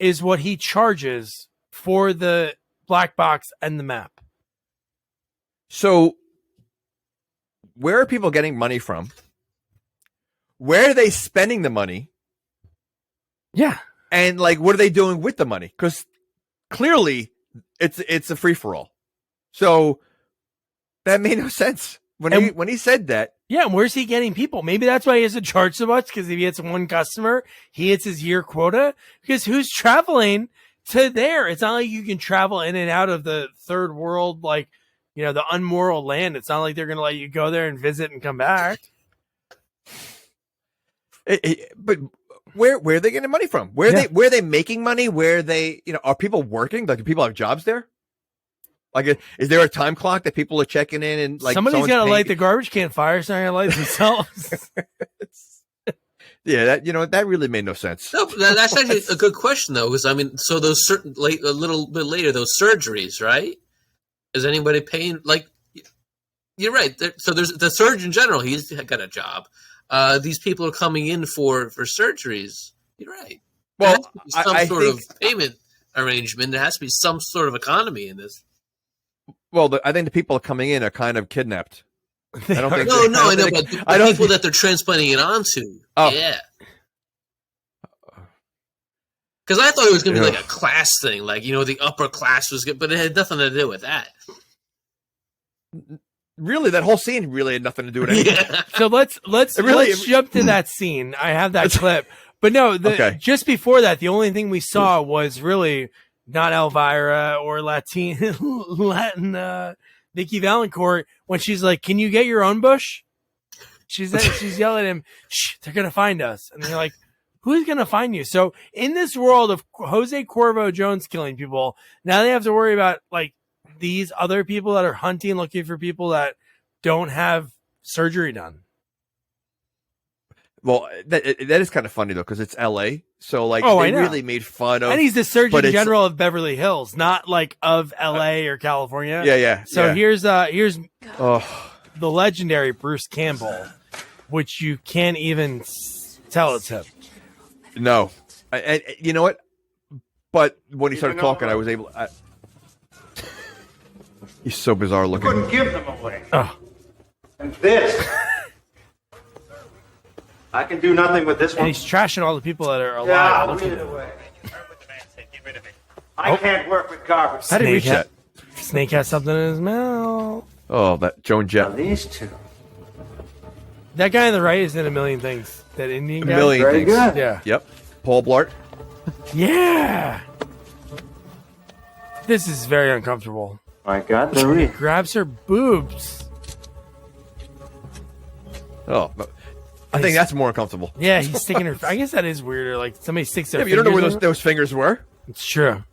is what he charges for the black box and the map. So where are people getting money from? Where are they spending the money? Yeah. And like, what are they doing with the money? Because clearly it's a free for all. So that made no sense when he said that. Yeah. And where's he getting people? Maybe that's why he doesn't charge so much. Because if he hits one customer, he hits his year quota. Because who's traveling to there? It's not like you can travel in and out of the third world, like, you know, the unmoral land. It's not like they're going to let you go there and visit and come back. But where are they getting money from? Where are they making money? Where are they, you know, are people working? Like, do people have jobs there? Like, is there a time clock that people are checking in and like somebody's got to light the garbage can fire, so they're going to light themselves. Yeah, that really made no sense. No, that's actually a good question though, because I mean, so those a little bit later, those surgeries, right? Is anybody paying? Like, you're right. So there's the Surgeon General. He's got a job. These people are coming in for surgeries. You're right. Well, there has to be some sort of payment arrangement. There has to be some sort of economy in this. Well, I think the people coming in are kind of kidnapped. I don't think. No, I know, but the people that they're transplanting it onto. Oh. Yeah. Because I thought it was going to be like a class thing, like, you know, the upper class was good, but it had nothing to do with that. Really, that whole scene really had nothing to do with it. Yeah. So let's jump to that scene. I have that clip, but no, just before that, the only thing we saw was really not Elvira or Latin Vicky Valancourt when she's like, "Can you get your own bush?" She's yelling at him, "Shh, they're gonna find us," and they're like, "Who's gonna find you?" So in this world of Jose Cuervo Jones killing people, now they have to worry about like these other people that are hunting, looking for people that don't have surgery done. Well, that is kind of funny though, because it's L.A. So like, I they know. really made fun of. And he's the Surgeon but it's- General of Beverly Hills, not like of L.A. or California. Yeah. So here's Oh, the legendary Bruce Campbell, which you can't even tell it's him. no. And you know what? But when he started talking, I was able. He's so bizarre looking. Couldn't give them away. Oh, And this. I can do nothing with this and one. he's trashing all the people that are alive. Yeah, Look leave at it him. away. I can't work with garbage. How did he reach Snake that? Snake has something in his mouth. Oh, that Joan Now, Jett. these two. That guy on the right is in a million things. That Indian A guy. million Very things. good. Yeah. Yep. Paul Blart. Yeah. This is very uncomfortable. I got the read. Grabs her boobs. Oh, no. I think that's more uncomfortable. Yeah, he's sticking her. I guess that is weirder. Like somebody sticks their. Yeah, but you don't know where fingers in those fingers were. it. It's true.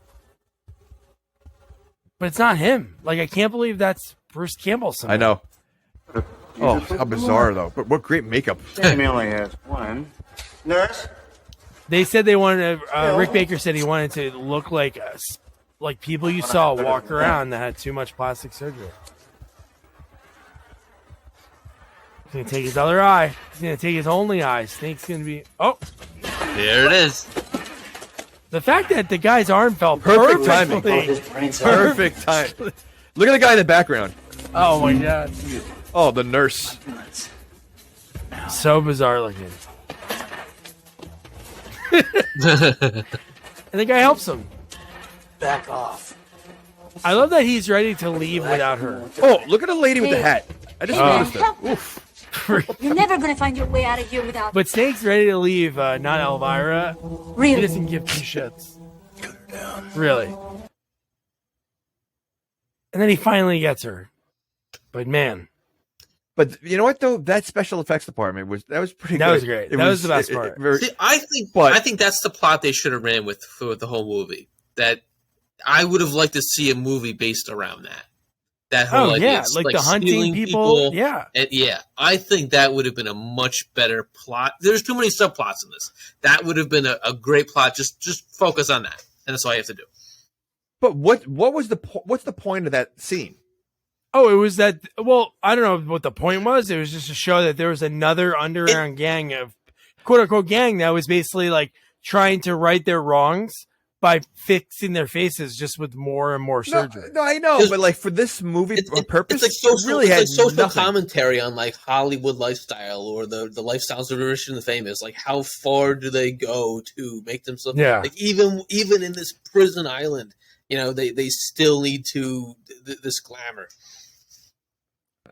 But it's not him. Like I can't believe that's Bruce Campbell. I know. Oh, how bizarre though! But what great makeup. Jamie only has one. Nurse? They said they wanted. Rick Baker said he wanted to look like like people you saw walk around that had too much plastic surgery. He's gonna take his other eye. He's gonna take his only eye. Snake's gonna be. Oh, There it is. the fact that the guy's arm fell Perfect timing. perfectly. Perfect time. Look at the guy in the background. Oh my god, Oh, the nurse. so bizarre looking. And the guy helps him. Back off. I love that he's ready to leave without her. Oh, look at the lady with the hat. I just Hey, man, noticed it. help me. Oof. You're never gonna find your way out of here without But Snake's ready to leave, not Elvira. He really. doesn't give two shits. Really. And then he finally gets her. But man, But you know what though? That special effects department was pretty That good. was great. That was the best part. See, I think that's the plot they should have ran with for the whole movie. That I would have liked to see a movie based around that. That whole oh idea. yeah, It's like the hunting stealing people. Yeah. And I think that would have been a much better plot. There's too many subplots in this. That would have been a great plot. Just focus on that, and that's all you have to do. But what's the point of that scene? Oh, it was that. Well, I don't know what the point was. It was just to show that there was another underground gang of quote unquote gang that was basically like trying to right their wrongs by fixing their faces just with more and more surgery. No, I know, but like for this movie purpose, It's like social, it really had it's like social nothing. commentary on like Hollywood lifestyle or the lifestyles of the rich and the famous. Like how far do they go to make themselves? Yeah. Like even in this prison island, they still need to this glamour.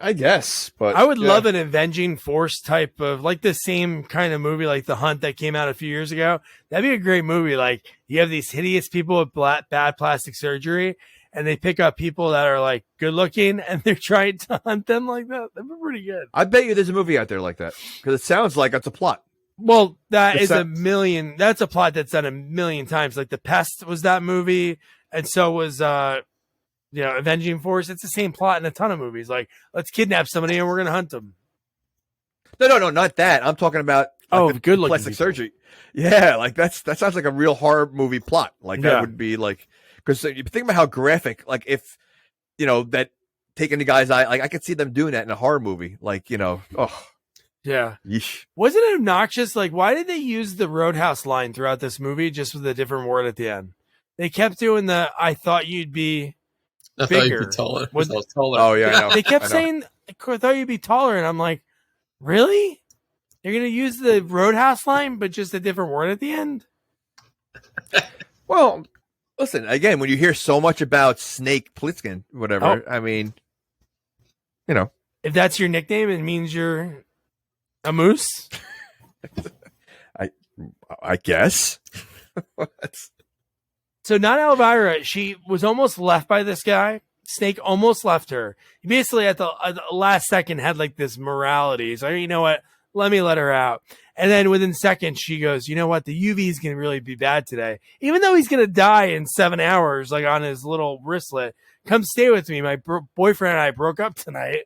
I guess, but I would love an Avenging Force type of like the same kind of movie like The Hunt that came out a few years ago. That'd be a great movie. Like you have these hideous people with bad plastic surgery and they pick up people that are like good looking and they're trying to hunt them like that. That'd be pretty good. I bet you there's a movie out there like that because it sounds like it's a plot. Well, that It's is that's a plot that's done a million times. Like The Pest was that movie. And so was, Avenging Force. It's the same plot in a ton of movies. Like, let's kidnap somebody and we're going to hunt them. No, not that. I'm talking about Good looking plastic people. surgery. Yeah, like that sounds like a real horror movie plot. Like that Yeah. would be like because you think about how graphic. Like if that taking the guy's eye. Like I could see them doing that in a horror movie. Like oh Yeah. yeesh. Wasn't it obnoxious? Like, why did they use the Roadhouse line throughout this movie just with a different word at the end? They kept doing I thought you'd be I thought bigger. you'd be taller. Was- I was taller. Oh yeah, I know. They kept I know. saying, I thought you'd be taller. And I'm like, really? They're going to use the Roadhouse line, but just a different word at the end? Well, listen again. When you hear so much about Snake Plissken, whatever, I mean, If that's your nickname, it means you're a moose. I guess. So not Elvira, she was almost left by this guy. Snake almost left her. He basically at the last second had like this morality. So you know what? Let me let her out. And then within seconds, she goes, you know what? The UV is going to really be bad today. Even though he's going to die in 7 hours, like on his little wristlet. Come stay with me. My boyfriend and I broke up tonight.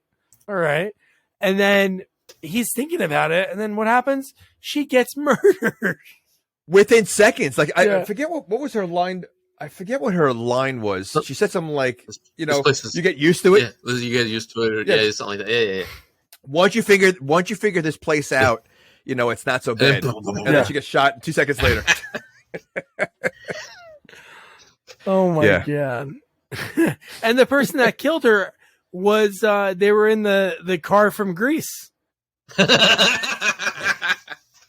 All right. And then he's thinking about it. And then what happens? She gets murdered. Within seconds. Like, Yeah. I forget what was her line. I forget what her line was. She said something like, you know, place is- you get used to it. Yeah, you get used to it. Or, Yeah. yeah, something like that. Yeah. Once you figure this place out, you know, it's not so bad. And then she gets shot 2 seconds later. Oh my Yeah. God. And the person that killed her was, they were in the car from Greece.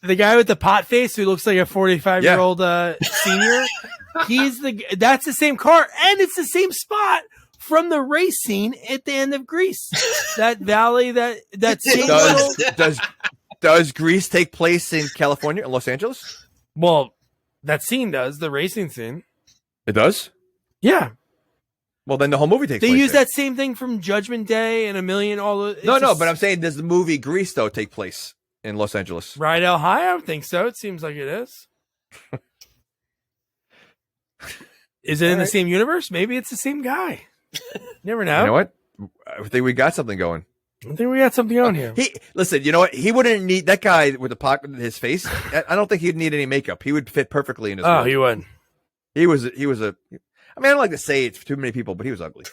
The guy with the pot face who looks like a 45-year-old senior. That's the same car, and it's the same spot from the race scene at the end of Greece. That valley, that same does Greece take place in California or Los Angeles? well, that scene does, the racing scene. It does. Yeah. Well, then the whole movie takes They place use there. that same thing from Judgment Day and a million But I'm saying, does the movie Grease though take place in Los Angeles? Rydell High? I don't think so. It seems like it is. Is it in the same universe? Maybe it's the same guy. Never know. You know what? I think we got something going. I think we got something on here. Listen, you know what? He wouldn't need that guy with the pocket in his face. I don't think he'd need any makeup. He would fit perfectly in his role. He would. He was a. I mean, I don't like to say it for too many people, but he was ugly.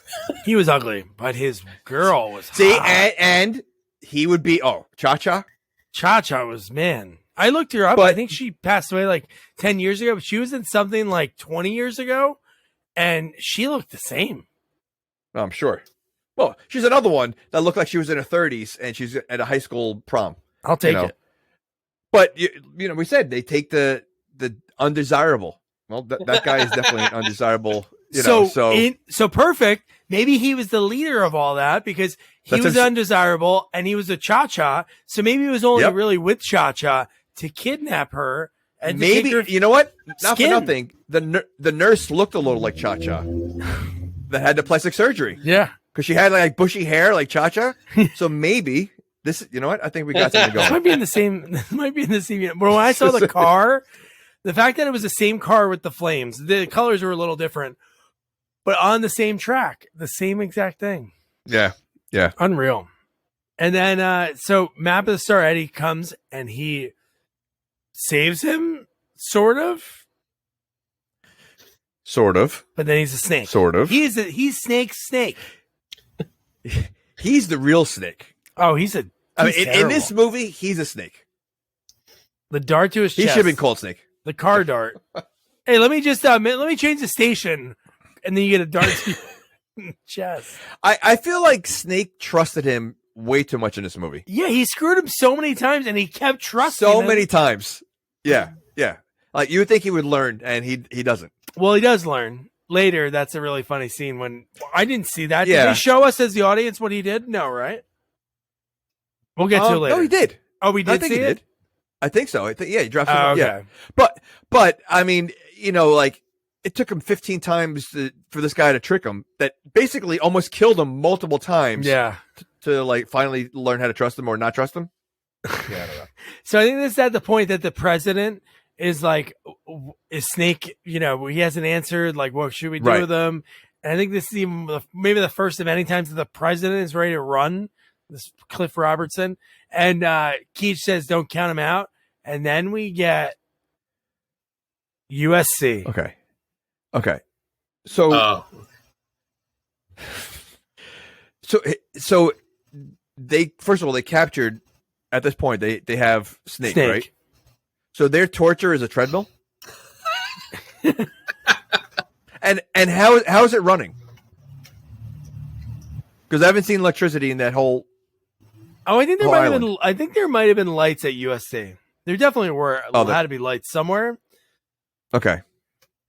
He was ugly, but his girl was See, hot. and he would be Cha-Cha. Cha-Cha was, man. I looked her up. But- I think she passed away like 10 years ago, but she was in something like 20 years ago, and she looked the same. I'm sure. Well, she's another one that looked like she was in her 30s, and she's at a high school prom. I'll take know. it. But you know, we said they take the undesirable. Well, that guy is definitely an undesirable. So perfect. Maybe he was the leader of all that because he was undesirable and he was a Cha-Cha. So maybe he was only really with Cha-Cha to kidnap her. And to maybe take her you know what? Not skin. for nothing. The nurse looked a little like Cha-Cha that had the plastic surgery. Yeah, because she had like bushy hair like Cha-Cha. So maybe this. You know what? I think we got something this going. might be in the same. This might be in the same. But when I saw the car, the fact that it was the same car with the flames, the colors were a little different, but on the same track, the same exact thing. Yeah. Unreal. And then, so Map of the Star Eddie comes and he saves him, sort of. But then he's a snake. Sort of. He's Snake. He's the real snake. Oh, he's in this movie, he's a snake. The dart to his chest. He should have been called Snake. The car dart. Hey, let me just let me change the station, and then you get a dart to your chest. I feel like Snake trusted him way too much in this movie. Yeah, he screwed him so many times, and he kept trusting so him. many times. Yeah. Like you would think he would learn, and he doesn't. Well, he does learn later. That's a really funny scene when I didn't see that. Yeah. Did they show us as the audience what he did? No, right? We'll get to it later. No, he did. Oh, we did. I think see he it? did. I think so. He dropped. Oh, okay. Yeah. But I mean, you know, like it took him 15 times for this guy to trick him. That basically almost killed him multiple times. Yeah. To like finally learn how to trust him or not trust him. Yeah, I don't know. So I think this is at the point that the president is like, is Snake, you know, he hasn't answered, like, what should we do with him? And I think this is even maybe the first of many times that the president is ready to run, this Cliff Robertson. And Keach says, don't count him out. And then we get USC. Okay. So, so they, first of all, they captured, at this point, they have Snake, right? So their torture is a treadmill? and how is it running? Because I haven't seen electricity in that whole. Oh, I think there might have been. I think there might have been lights at USC. There definitely were. Had to be lights somewhere. Okay.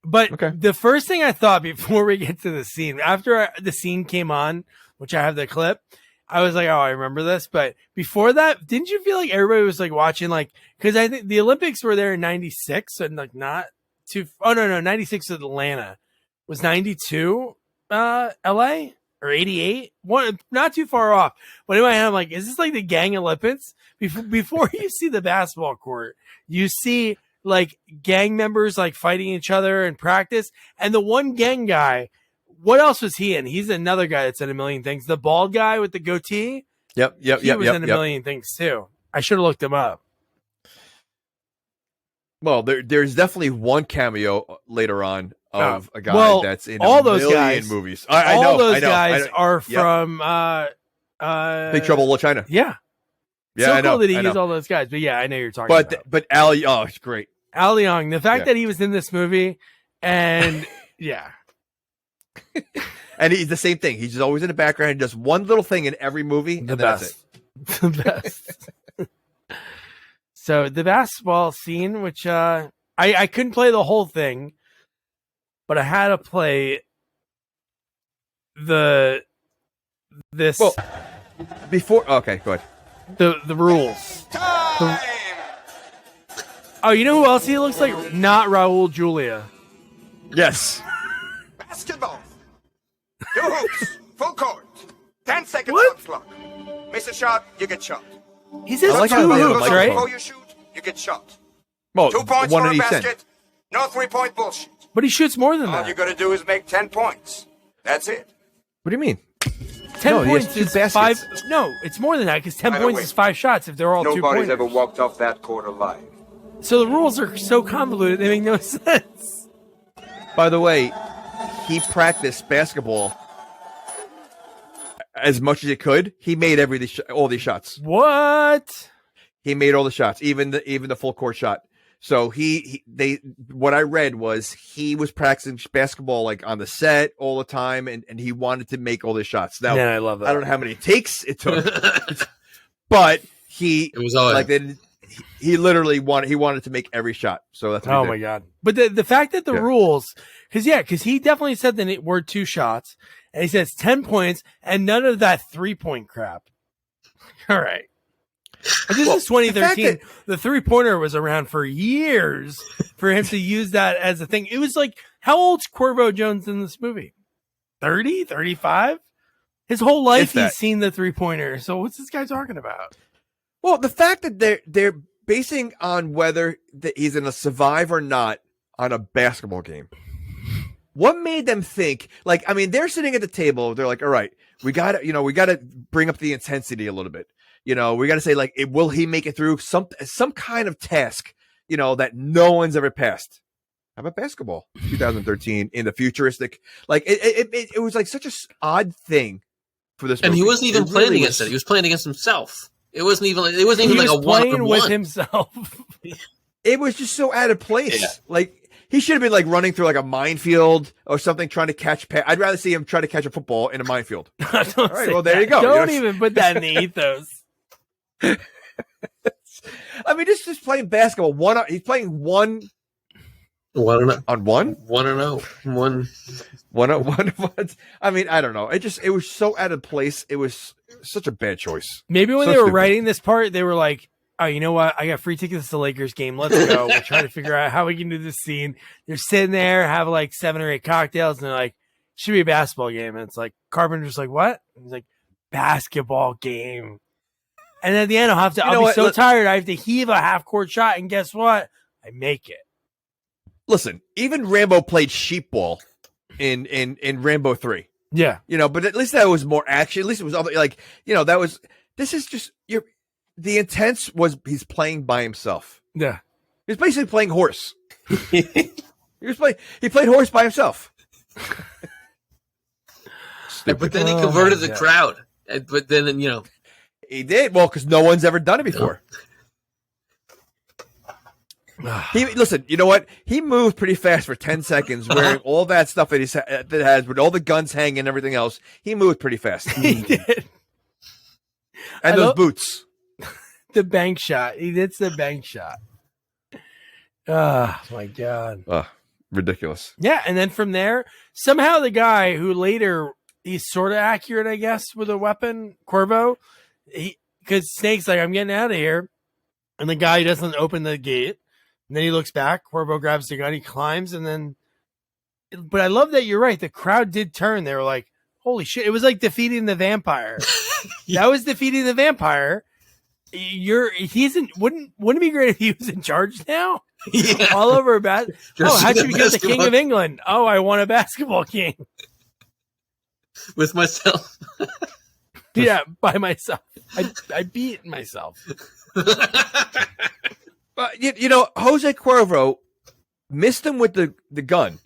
But the first thing I thought before we get to the scene, after the scene came on, which I have the clip, I was like, oh, I remember this. But before that, didn't you feel like everybody was like watching, like, because I think the Olympics were there in 96 and like not too. Oh, no, 96 at Atlanta. Was 92 LA or 88? One, not too far off. But in my head, I'm like, is this like the gang Olympics? Before you see the basketball court, you see like gang members like fighting each other in practice. And the one gang guy, what else was he in? He's another guy that's in a million things. The bald guy with the goatee. Yep. He was in a million things too. I should have looked him up. Well, there's definitely one cameo later on of a guy that's in all a those million guys, movies. I know. All those guys are from Big Trouble in Little China. Yeah. Yeah, so I know. Cool that he used all those guys. But yeah, I know you're talking about. But Al, it's great. Al Young, the fact that he was in this movie, and yeah. And he's the same thing. He's just always in the background. He does one little thing in every movie. The best. The best. So the basketball scene, which I couldn't play the whole thing, but I had to play this. Well, before, okay, go ahead. The rules. Oh, you know who else he looks like? Not Raul Julia. Yes. Basketball. Two hoops. Full court. 10 seconds What? on clock. Miss a shot, you get shot. He says I like two how they have a hoops, microphone. right? Before you shoot, you get shot. Well, 2 points one for on a each basket. end. No 3-point bullshit. But he shoots more than All you that. gotta do is make 10 points. That's it. What do you mean? 10 No, he has points two is baskets. 5. No, it's more than that because 10 By the points way, is 5 shots if they're all 2 Nobody's pointers. ever walked off that court alive. So the rules are so convoluted, they make no sense. By the way, he practiced basketball as much as he could. He made all these shots. What? He made all the shots, even the full court shot. So what I read was he was practicing basketball like on the set all the time, and he wanted to make all the shots. Now, Yeah, I love that. I don't know how many takes it took, but it was all like he literally wanted to make every shot. So that's what he did. my god! But the fact that the rules, because he definitely said the word 2 shots, and he says 10 points, and none of that 3-point crap. All right. But this is 2013. The 3-pointer was around for years for him to use that as a thing. It was like, how old's Cuervo Jones in this movie? 30, 35? His whole life he's seen the 3-pointer. So what's this guy talking about? Well, the fact that they're basing on whether he's going to survive or not on a basketball game. What made them think, like, I mean, they're sitting at the table. They're like, all right, we got to bring up the intensity a little bit. We got to say, like, will he make it through some kind of task, that no one's ever passed? How about basketball? 2013 in the futuristic, like, it was like such a odd thing for this movie. And he wasn't even playing against it. He was playing against himself. It wasn't even like a playing one with himself. It was just so out of place. Yeah. Like, he should have been like running through like a minefield or something, trying to catch. I'd rather see him try to catch a football in a minefield. All right, well, there you go. Don't even put that in the ethos. I mean, just playing basketball. He's playing one on one. 1-on-1. I mean, I don't know. It was so out of place. It was such a bad choice. Maybe when So they were stupid. writing this part, they were like, oh, you know what? I got free tickets to the Lakers game. Let's go. We're trying to figure out how we can do this scene. They're sitting there, have like 7 or 8 cocktails, and they're like, should be a basketball game. And it's like, Carpenter's like, what? And he's like, basketball game. And at the end, I'll be so tired, I have to heave a half-court shot, and guess what? I make it. Listen, even Rambo played sheepball in Rambo 3. Yeah. But at least that was more action. At least it was other, like, this is just the intense was he's playing by himself. Yeah. He's basically playing horse. He played horse by himself. But then he converted the crowd. But then, he did. Well, because no one's ever done it before. Listen, you know what? He moved pretty fast for 10 seconds wearing all that stuff that has with all the guns hanging and everything else. He moved pretty fast. He did. And those boots. The bank shot. He did the bank shot. Oh, my God. Ridiculous. Yeah, and then from there, somehow the guy who later, he's sort of accurate, I guess, with a weapon, Cuervo, because Snake's like, I'm getting out of here. And the guy doesn't open the gate. And then he looks back. Cuervo grabs the gun. He climbs. And then, but I love that you're right. The crowd did turn. They were like, holy shit. It was like defeating the vampire. That was defeating the vampire. Wouldn't it be great if he was in charge now? Yeah. All over about, how'd you become the king basketball of England? Oh, I won a basketball game. With myself. Yeah, by myself. I beat myself. You know, Jose Cuervo missed him with the gun,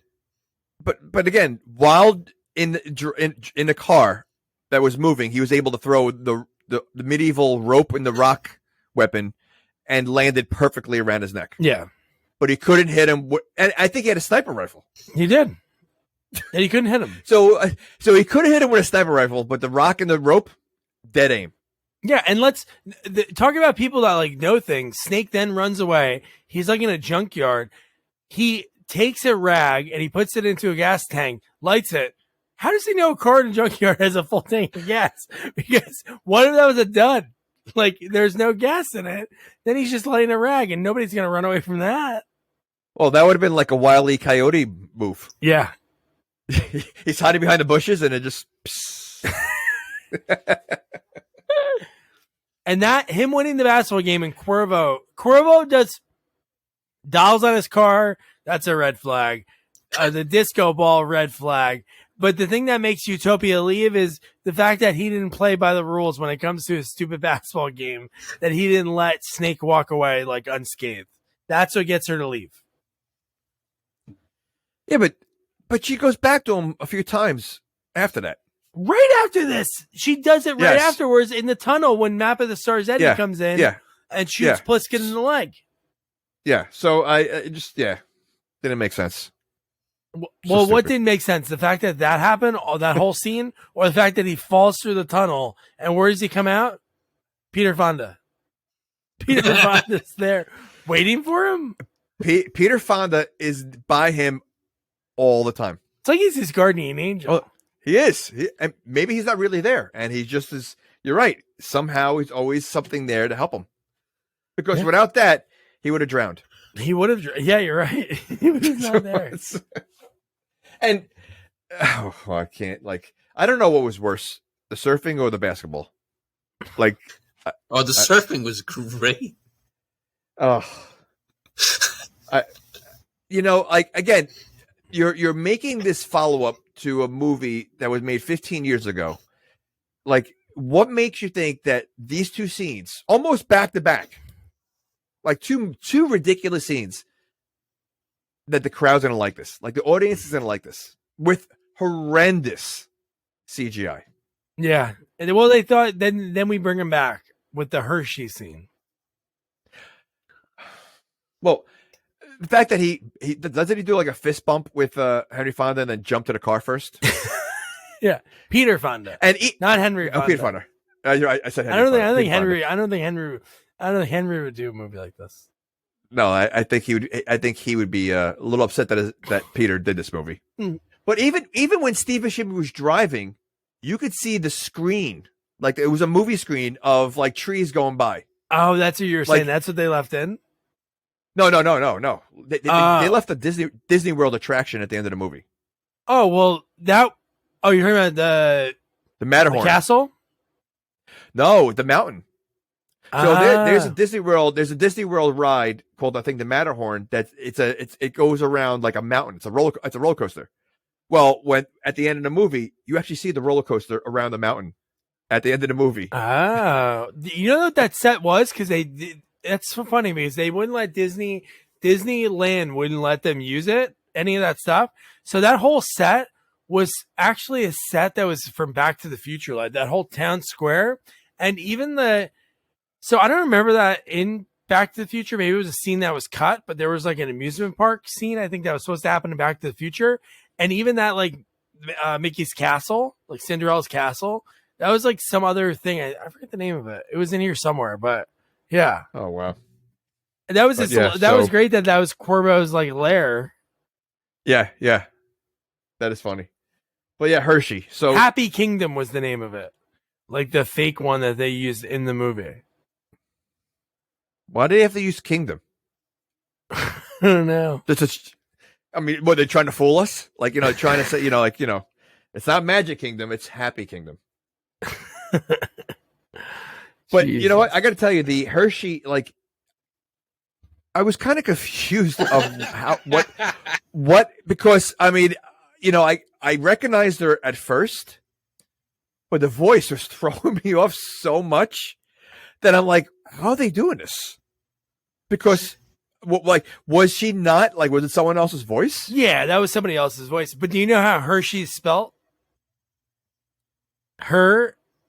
but again, while in the car that was moving, he was able to throw the medieval rope and the rock weapon and landed perfectly around his neck. Yeah, but he couldn't hit him. And I think he had a sniper rifle. He did, and he couldn't hit him. So he could have hit him with a sniper rifle, but the rock and the rope, dead aim. Yeah, and let's talk about people that like know things. Snake then runs away. He's like in a junkyard. He takes a rag and he puts it into a gas tank, lights it. How does he know a car in a junkyard has a full tank of gas? Because what if that was a dud? Like there's no gas in it. Then he's just lighting a rag and nobody's going to run away from that. Well, that would have been like a Wile E. Coyote move. Yeah. He's hiding behind the bushes and it just... And that him winning the basketball game and Cuervo does dolls on his car. That's a red flag. The disco ball, red flag. But the thing that makes Utopia leave is the fact that he didn't play by the rules when it comes to a stupid basketball game, that he didn't let Snake walk away like unscathed. That's what gets her to leave. Yeah, but she goes back to him a few times after that. Right after this, she does it right afterwards in the tunnel when Map of the Stars Eddie comes in and shoots Pliskin in the leg. Yeah, so I just didn't make sense. Well, what didn't make sense? The fact that happened, or that whole scene, or the fact that he falls through the tunnel and where does he come out? Peter Fonda. Peter Fonda's there waiting for him. Peter Fonda is by him all the time. It's like he's his guardian angel. Oh, he is. And maybe he's not really there. And he just is. You're right. Somehow he's always something there to help him. Because without that, he would have drowned. He would have. Yeah, you're right. He was not there. And I can't. Like, I don't know what was worse, the surfing or the basketball. Like, the surfing was great. Oh, like again, you're making this follow up to a movie that was made 15 years ago. Like, what makes you think that these two scenes, almost back to back, like two ridiculous scenes, that the crowd's gonna like this, like the audience is gonna like this with horrendous CGI? Yeah, and well, they thought then we bring him back with the Hershey scene. Well, the fact that he doesn't he do like a fist bump with Henry Fonda and then jump to the car first? Yeah, Peter Fonda, and not Henry Fonda. Peter Fonda. I said Henry. I don't think Henry would do a movie like this. No, I think he would. I think he would be a little upset that Peter did this movie. But even when Steve Buscemi was driving, you could see the screen, like it was a movie screen of like trees going by. Oh, that's what you're saying. That's what they left in. No. They left the Disney World attraction at the end of the movie. Oh well, you're talking about the Matterhorn, the castle? No, the mountain. So there's a Disney World. There's a Disney World ride called, I think, the Matterhorn. It goes around like a mountain. It's a roller coaster. Well, when at the end of the movie, you actually see the roller coaster around the mountain at the end of the movie. Oh, you know what that set was? Because that's so funny because they wouldn't let Disneyland wouldn't let them use any of that stuff. So that whole set was actually a set that was from Back to the Future, like that whole town square, and even so I don't remember that in Back to the Future. Maybe it was a scene that was cut, but there was like an amusement park scene, I think, that was supposed to happen in Back to the Future. And even that, like, Mickey's castle, like Cinderella's castle, that was like some other thing. I forget the name of it. It was in here somewhere, but yeah. Oh, wow. And that was was great that was Cuervo's like lair. Yeah. That is funny. But yeah, Hershey. So Happy Kingdom was the name of it. Like the fake one that they used in the movie. Why do they have to use Kingdom? I don't know. What, they're trying to fool us? Like, trying to say, it's not Magic Kingdom, it's Happy Kingdom. But you know what? I got to tell you, the Hershey, like, I was kind of confused of what, because, I recognized her at first, but the voice was throwing me off so much that I'm like, how are they doing this? Because, was she not, was it someone else's voice? Yeah, that was somebody else's voice. But do you know how Hershey's spelled?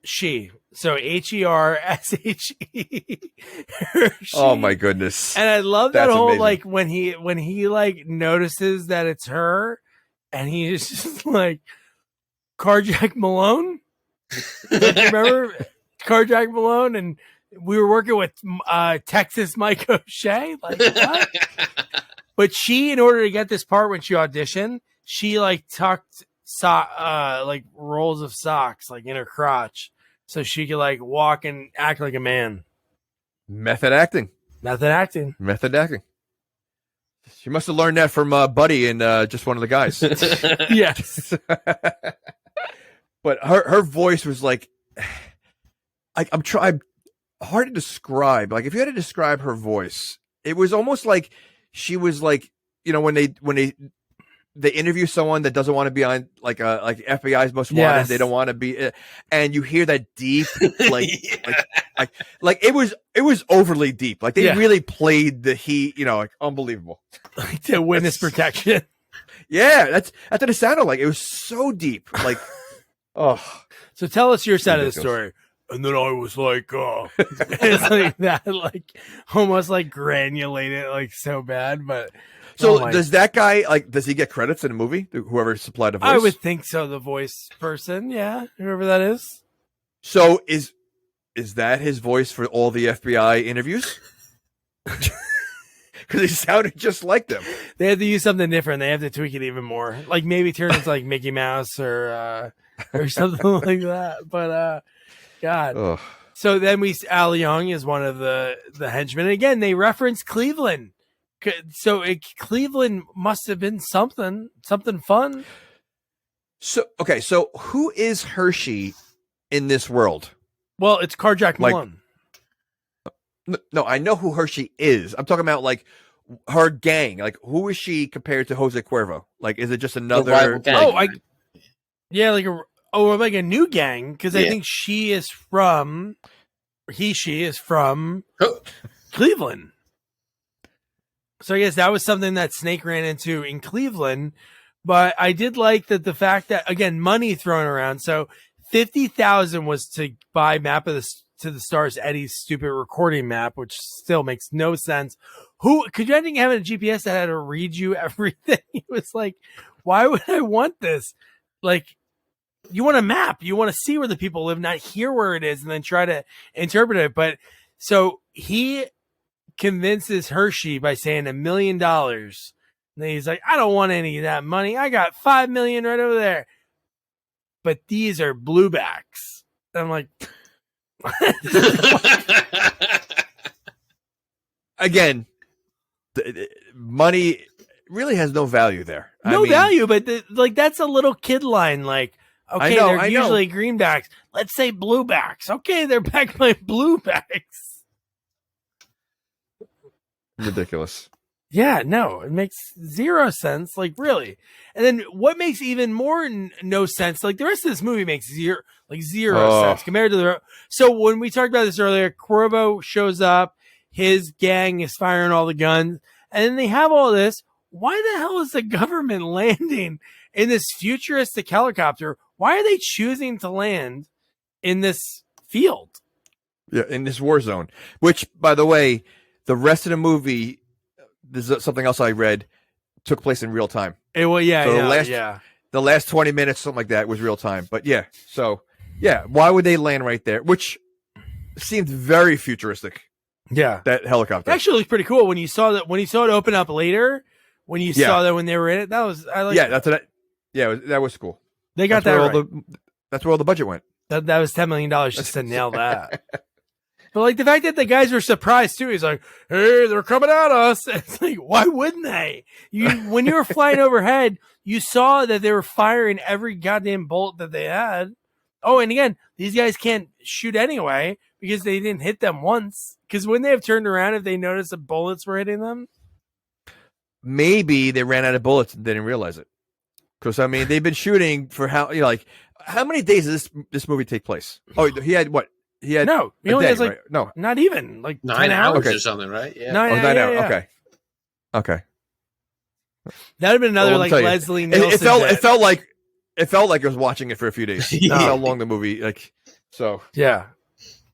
She. So Hershey. Oh my goodness. And I love that That's whole amazing. when he notices that it's her and he's just like Carjack Malone. Remember Carjack Malone? And we were working with Texas Mike O'Shea. Like what? But she, in order to get this part when she auditioned, she tucked rolls of socks in her crotch so she could walk and act like a man. Method acting. She must have learned that from Buddy and just one of the guys. Yes. But her voice was I'm hard to describe. If you had to describe her voice, it was almost like she was when they interview someone that doesn't want to be on FBI's Most Wanted. Yes. They don't want to be, and you hear that deep, it was overly deep. They really played the heat, unbelievable. To witness protection. Yeah, that's what it sounded like. It was so deep. Oh. So tell us your side of the story. And then I was it's like that, almost granulated, so bad, but. So does that guy does he get credits in the movie? Whoever supplied the voice? I would think so. The voice person, yeah, whoever that is. So is that his voice for all the FBI interviews? Because he sounded just like them. They have to use something different. They have to tweak it even more. Maybe turn into Mickey Mouse or something like that. But God. Ugh. So then Al Young is one of the henchmen. Again, they reference Cleveland. So Cleveland must have been something fun. So okay, so who is Hershey in this world? Well, it's Carjack Malone. No, I know who Hershey is. I'm talking about her gang. Who is she compared to Jose Cuervo? Is it just another gang? A new gang? Because I think she is from Cleveland. So I guess that was something that Snake ran into in Cleveland. But I did like that the fact that, again, money thrown around. So $50,000 was to buy Map of to the Stars Eddie's stupid recording map, which still makes no sense. Who could you imagine having a GPS that had to read you everything? It was like, why would I want this? You want a map, you want to see where the people live, not hear where it is and then try to interpret it. But so he convinces Hershey by saying $1 million. And then he's like, I don't want any of that money. I got $5 million right over there. But these are bluebacks. I'm like, again, money really has no value there. No value, but that's a little kid line. Okay, they're usually greenbacks. Let's say bluebacks. Okay, they're backed by bluebacks. Ridiculous. Yeah, no, it makes zero sense. Really. And then what makes even more no sense? The rest of this movie makes zero sense compared to the. So when we talked about this earlier, Cuervo shows up, his gang is firing all the guns, and then they have all this. Why the hell is the government landing in this futuristic helicopter? Why are they choosing to land in this field? Yeah, in this war zone. Which, by the way, the rest of the movie, this is something else I read, took place in real time. The last 20 minutes, something like that, was real time. But yeah, so yeah, why would they land right there? Which seemed very futuristic. Yeah, that helicopter it actually looked pretty cool when you saw it open up later. When you saw that when they were in it, that was that was cool. They got that right. That's where all the budget went. That was $10 million just to nail that. But the fact that the guys were surprised too. He's like, "Hey, they're coming at us." It's like, why wouldn't they? When you were flying overhead, you saw that they were firing every goddamn bolt that they had. Oh, and again, these guys can't shoot anyway because they didn't hit them once. Because when they have turned around, if they noticed the bullets were hitting them, maybe they ran out of bullets and didn't realize it. Because they've been shooting for how how many days does this movie take place? Oh, he had what? He had No, he a only day, has like right? No, not even like 9 10 hours Okay. or something, right? Yeah. 9 oh, 9 hours. yeah. Okay, okay. That would have been another Well, let me like tell you, Leslie It, Nielsen. it felt bit. it felt like it felt like I was watching it for a few days. Yeah. That's how long the movie like. So Yeah.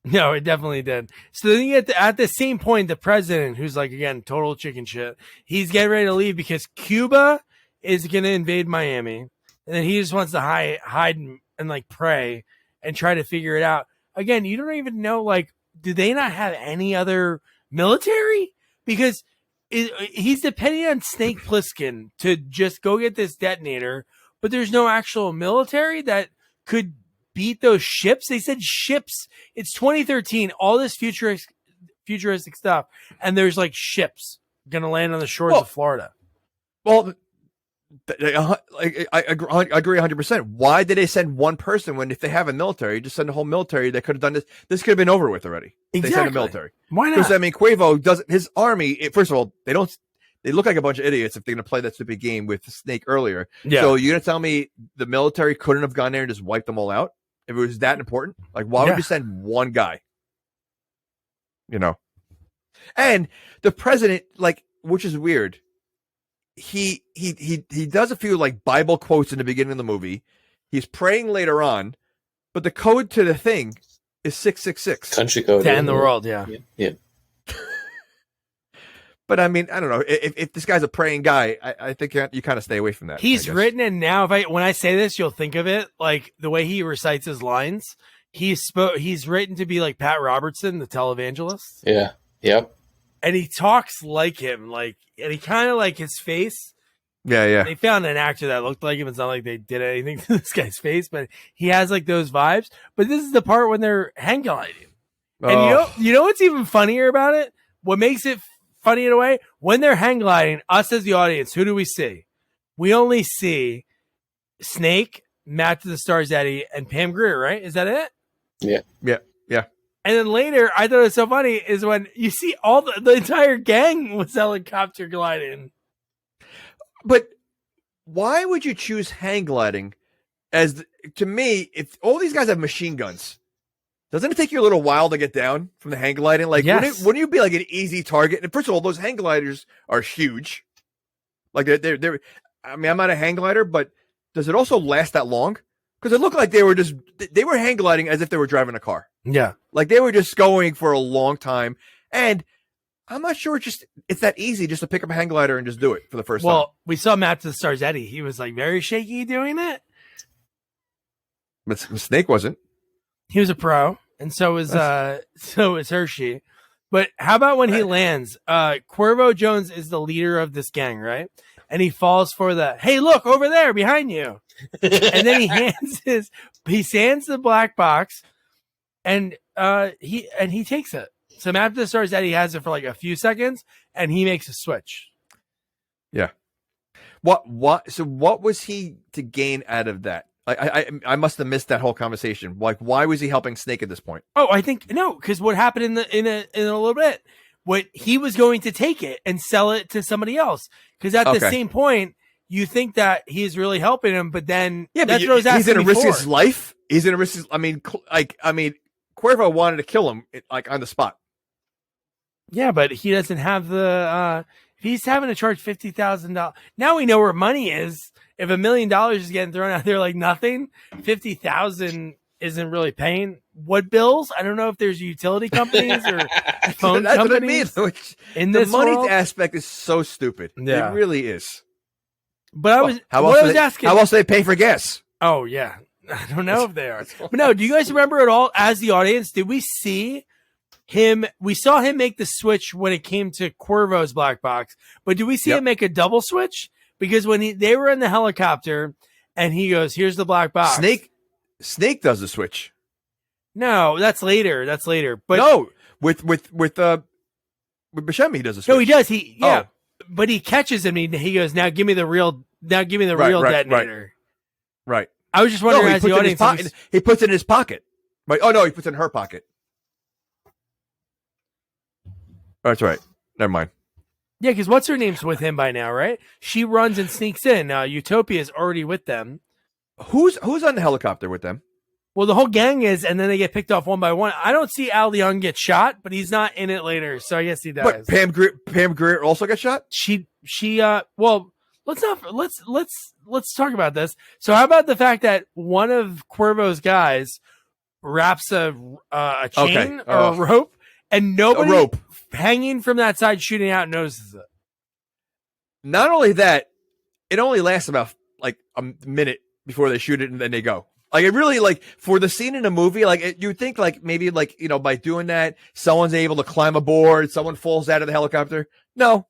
No, it definitely did. So then you get at the same point, the president, who's like, again, total chicken shit, he's getting ready to leave because Cuba is going to invade Miami. And then he just wants to hide and like pray and try to figure it out. Again, you don't even know, like, do they not have any other military? Because he's depending on Snake Plissken to just go get this detonator, but there's no actual military that could beat those ships. They said ships. It's 2013, all this futuristic stuff, and there's like ships gonna land on the shores of Florida. well. I agree 100%. Why did they send one person when if they have a military, just send the whole military? They could have done this. This could have been over with already. Exactly. They send the military. Why Because not? I mean, Cuervo doesn't. His army. First of all, they don't. They look like a bunch of idiots if they're going to play that stupid game with Snake earlier. Yeah. So you're going to tell me the military couldn't have gone there and just wiped them all out if it was that important? Like, why would you send one guy? You know. And the president, like, which is weird. He does a few like Bible quotes in the beginning of the movie. He's praying later on, but the code to the thing is 666. Country code. To end the world, yeah. Yeah. But I mean, I don't know. If this guy's a praying guy, I think you kind of stay away from that. He's written in now. When I say this, you'll think of it like the way he recites his lines. He's written to be like Pat Robertson, the televangelist. Yeah. Yep. And he talks like him, and he kind of like his face. Yeah. They found an actor that looked like him. It's not like they did anything to this guy's face, but he has like those vibes. But this is the part when they're hang gliding. And you know what's even funnier about it? What makes it funny in a way? When they're hang gliding, us as the audience, who do we see? We only see Snake, Matt to the Stars Eddie, and Pam Grier, right? Is that it? Yeah. And then later, I thought it was so funny is when you see all the entire gang was helicopter gliding. But why would you choose hang gliding to me, if all these guys have machine guns, doesn't it take you a little while to get down from the hang gliding? Like, yes. wouldn't you be like an easy target? And first of all, those hang gliders are huge. Like they're I mean, I'm not a hang glider, but does it also last that long? Because it looked like they were hang gliding as if they were driving a car. Yeah. Like they were just going for a long time. And I'm not sure it's that easy just to pick up a hang glider and just do it for the first time. Well, we saw Matt to the Stars Eddie. He was like very shaky doing it. But Snake wasn't. He was a pro, and so was Hershey. But how about when he lands? Cuervo Jones is the leader of this gang, right? And he falls for hey, look over there behind you. And then he hands the black box, and he takes it. So Matt to the Stars Eddie has it for like a few seconds, and he makes a switch. Yeah. So what was he to gain out of that? Like I must have missed that whole conversation. Like, why was he helping Snake at this point? Oh, I think no, because what happened in a little bit, what he was going to take it and sell it to somebody else. Because at the same point, you think that he's really helping him, but then that's what I was asking. He's going to risk his life. He's going to risk his. I mean, Cuervo wanted to kill him like on the spot. Yeah, but he doesn't have the. He's having to charge $50,000. Now we know where money is. If $1 million is getting thrown out there like nothing, 50,000 isn't really paying what bills. I don't know if there's utility companies or phone that's companies. What I mean. In the this money world. aspect is so stupid. Yeah. It really is. But I was asking. How else do they pay for gas? Oh yeah, I don't know if they are. But no, do you guys remember at all? As the audience, did we see him? We saw him make the switch when it came to Cuervo's black box, but did we see him make a double switch? Because when they were in the helicopter and he goes, "Here's the black box." Snake does the switch. No, that's later. But no, with Buscemi he does the switch. No, he does. But he catches him. And he goes, "Now give me the real. Detonator." Right. I was just wondering as the audience. He puts it in his pocket. Right. Oh no, he puts it in her pocket. Oh, that's right. Never mind. Yeah, because what's her name's with him by now, right? She runs and sneaks in. Utopia's already with them. Who's on the helicopter with them? Well, the whole gang is, and then they get picked off one by one. I don't see Al Young get shot, but he's not in it later, so I guess he does. But Pam Grier also got shot? Well, let's talk about this. So how about the fact that one of Cuervo's guys wraps a chain or a rope, and nobody hanging from that side shooting out notices it. Not only that, it only lasts about like a minute before they shoot it and then they go. Like it really, like for the scene in a movie, like you think like maybe like, you know, by doing that, someone's able to climb aboard, someone falls out of the helicopter. No,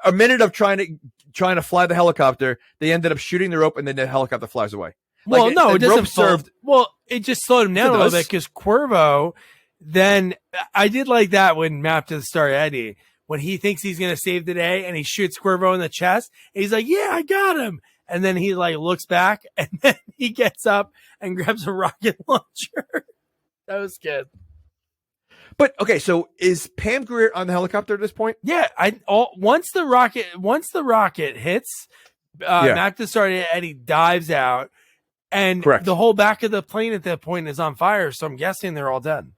a minute of trying to fly the helicopter, they ended up shooting the rope and then the helicopter flies away. Well, like, no, it doesn't served. Well, it just slowed him down a little bit because Cuervo. Then I did like that when Map to the Star Eddie, when he thinks he's gonna save the day and he shoots Cuervo in the chest. And he's like, "Yeah, I got him." And then he like looks back and then he gets up and grabs a rocket launcher. That was good. But okay, so is Pam Grier on the helicopter at this point? Yeah, once the rocket hits, Mac to Start Eddie dives out, and the whole back of the plane at that point is on fire. So I'm guessing they're all dead.